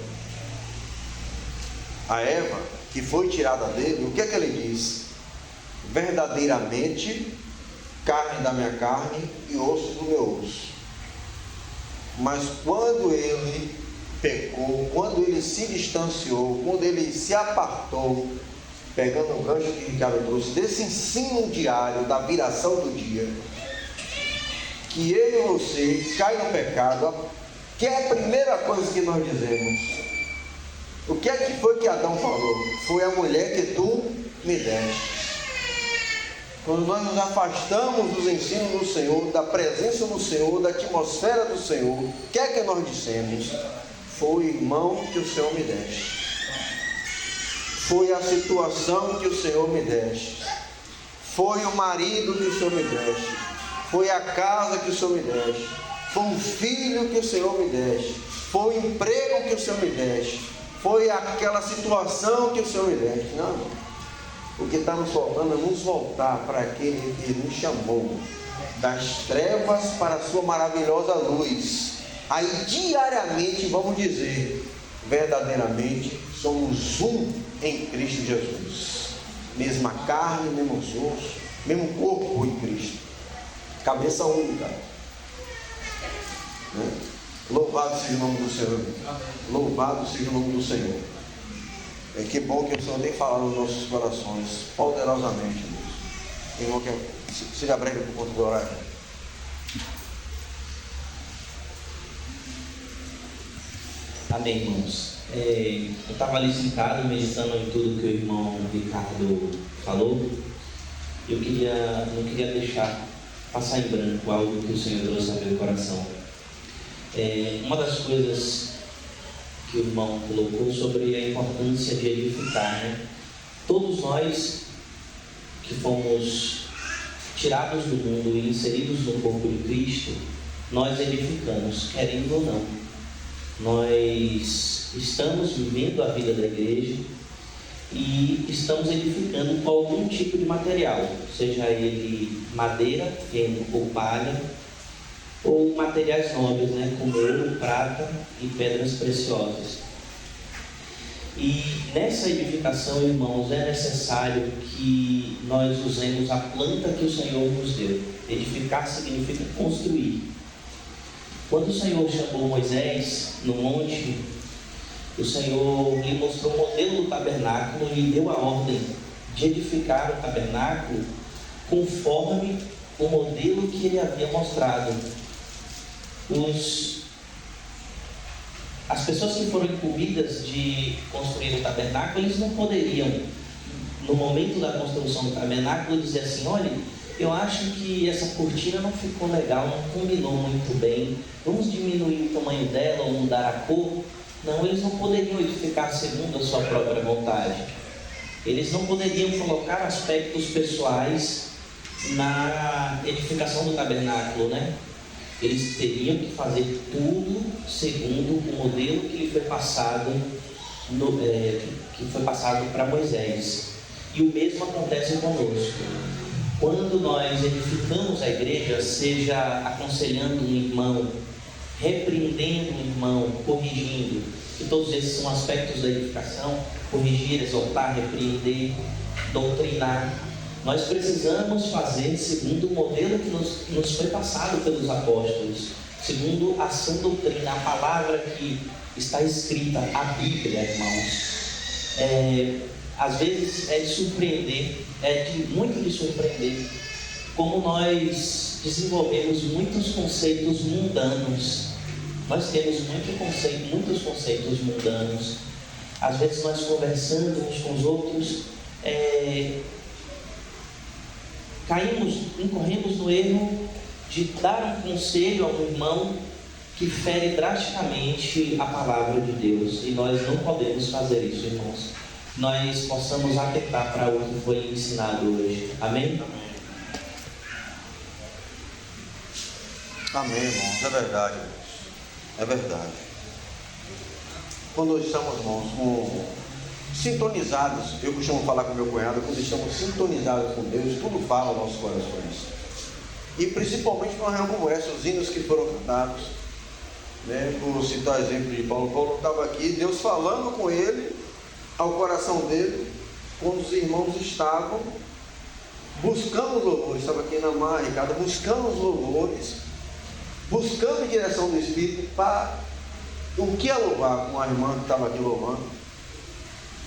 a Eva, que foi tirada dele, o que é que ele diz? Verdadeiramente, carne da minha carne e osso do meu osso. Mas quando ele pecou, quando ele se distanciou, quando ele se apartou, pegando o gancho que Ricardo trouxe, desse ensino diário da viração do dia, que eu e você cai no pecado, que é a primeira coisa que nós dizemos. O que é que foi que Adão falou? Foi a mulher que tu me deste. Quando nós nos afastamos dos ensinos do Senhor, da presença do Senhor, da atmosfera do Senhor, o que é que nós dissemos? Foi o irmão que o Senhor me deste. Foi a situação que o Senhor me deste. Foi o marido que o Senhor me deste. Foi a casa que o Senhor me deste. Foi um filho que o Senhor me deste. Foi o emprego que o Senhor me deste. Foi aquela situação que o Senhor me deste. Não. O que está nos faltando é nos voltar para aquele que nos chamou das trevas para a sua maravilhosa luz. Aí diariamente vamos dizer, verdadeiramente somos um em Cristo Jesus. Mesma carne, mesmo osso, mesmo corpo em Cristo. Cabeça única. Louvado seja o nome do Senhor. Louvado seja o nome do Senhor. Que bom que o Senhor tem falado nos nossos corações poderosamente. Irmão, seja breve por conta do horário. Amém, irmãos. Eu estava ali sentado, meditando em tudo que o irmão Ricardo falou. eu não queria deixar passar em branco algo que o Senhor trouxe ao meu coração. Uma das coisas que o irmão colocou sobre a importância de edificar, né? Todos nós que fomos tirados do mundo e inseridos no corpo de Cristo, nós edificamos, querendo ou não. Nós estamos vivendo a vida da igreja e estamos edificando com algum tipo de material, seja ele madeira, feno ou palha, ou materiais nobres, né, como ouro, prata e pedras preciosas. E nessa edificação, irmãos, é necessário que nós usemos a planta que o Senhor nos deu. Edificar significa construir. Quando o Senhor chamou Moisés no monte, o Senhor lhe mostrou o modelo do tabernáculo e deu a ordem de edificar o tabernáculo conforme o modelo que ele havia mostrado. As pessoas que foram incumbidas de construir o tabernáculo, eles não poderiam, no momento da construção do tabernáculo, dizer assim: olha, eu acho que essa cortina não ficou legal, não combinou muito bem, vamos diminuir o tamanho dela ou mudar a cor. Não, eles não poderiam edificar segundo a sua própria vontade. Eles não poderiam colocar aspectos pessoais na edificação do tabernáculo, né? Eles teriam que fazer tudo segundo o modelo que lhe foi passado, que foi passado para Moisés. E o mesmo acontece conosco. Quando nós edificamos a igreja, seja aconselhando um irmão, repreendendo um irmão, corrigindo, que todos esses são aspectos da edificação: corrigir, exortar, repreender, doutrinar. Nós precisamos fazer segundo o modelo que nos foi passado pelos apóstolos, segundo a sã doutrina, a palavra que está escrita, a Bíblia, irmãos. Às vezes é de surpreender, muito de surpreender, como nós desenvolvemos muitos conceitos mundanos. Nós temos muitos conceitos mundanos. Às vezes nós conversando uns com os outros, incorremos no erro de dar um conselho a um irmão que fere drasticamente a palavra de Deus, e nós não podemos fazer isso, irmãos. Nós possamos atentar para o que foi ensinado hoje. Amém? Amém, irmãos, é verdade. É verdade. Quando estamos, irmãos, sintonizados, eu costumo falar com meu cunhado, quando estamos sintonizados com Deus, tudo fala aos nossos corações. E principalmente numa reunião como essa, os hinos que foram cantados, né? Por citar o exemplo de Paulo. Paulo estava aqui, Deus falando com ele, ao coração dele, quando os irmãos estavam buscando os louvores. Estava aqui na mar, Ricardo, buscando os louvores, buscando a direção do Espírito para o que é louvar, com a irmã que estava aqui louvando.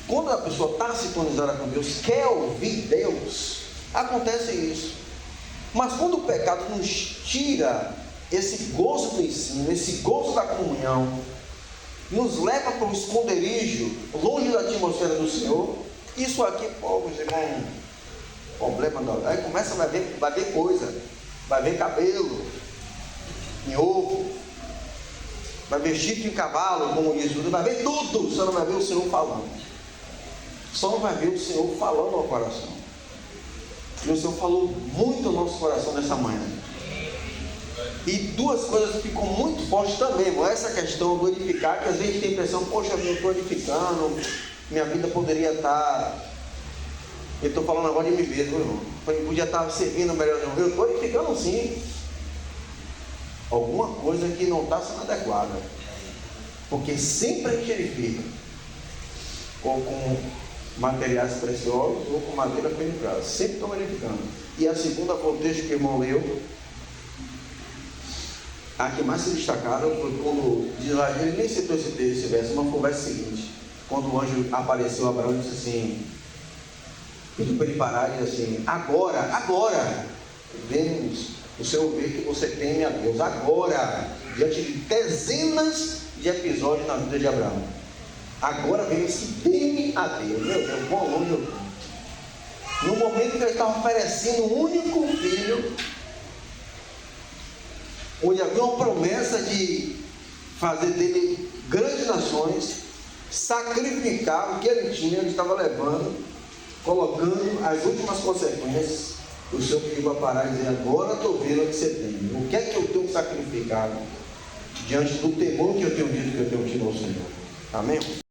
Quando a pessoa está sintonizada com Deus, quer ouvir Deus, acontece isso. Mas quando o pecado nos tira esse gozo do ensino, esse gozo da comunhão, nos leva para o esconderijo, longe da atmosfera do Senhor, isso aqui, povos, irmão, problema não. Aí começa, vai ver coisa, vai ver cabelo em ovo, vai ver chifre em cavalo, como diz tudo, vai ver tudo, só não vai ver o Senhor falando. Só não vai ver o Senhor falando ao coração. E o Senhor falou muito ao nosso coração nessa manhã. E duas coisas ficam muito fortes também, irmão. Essa questão do edificar, que às vezes tem a impressão: poxa, eu estou edificando, minha vida poderia estar... Eu estou falando agora de mim mesmo, irmão. Eu podia estar servindo melhor. Não. Eu estou edificando sim. Alguma coisa que não está sendo adequada. Porque sempre a gente edifica. Ou com materiais preciosos, ou com madeira penetrada. Sempre estamos edificando. E a segunda foi o texto que o irmão leu. A que mais se destacaram foi quando diz lá, ele nem citou esse verso, mas foi o verso seguinte: quando o anjo apareceu a Abraão e disse assim, pediu para ele parar e disse assim: agora vemos o Senhor ver que você teme a Deus, agora, diante de dezenas de episódios na vida de Abraão, agora vemos que teme a Deus. Meu Deus, quão longe eu estou. no momento que ele estava oferecendo um único filho, onde havia uma promessa de fazer dele grandes nações, sacrificar o que ele tinha, ele estava levando, colocando as últimas consequências. O seu filho vai parar e dizer: agora estou vendo o que você tem, o que é que eu tenho sacrificado diante do temor que eu tenho dito que eu tenho tido ao Senhor. Amém?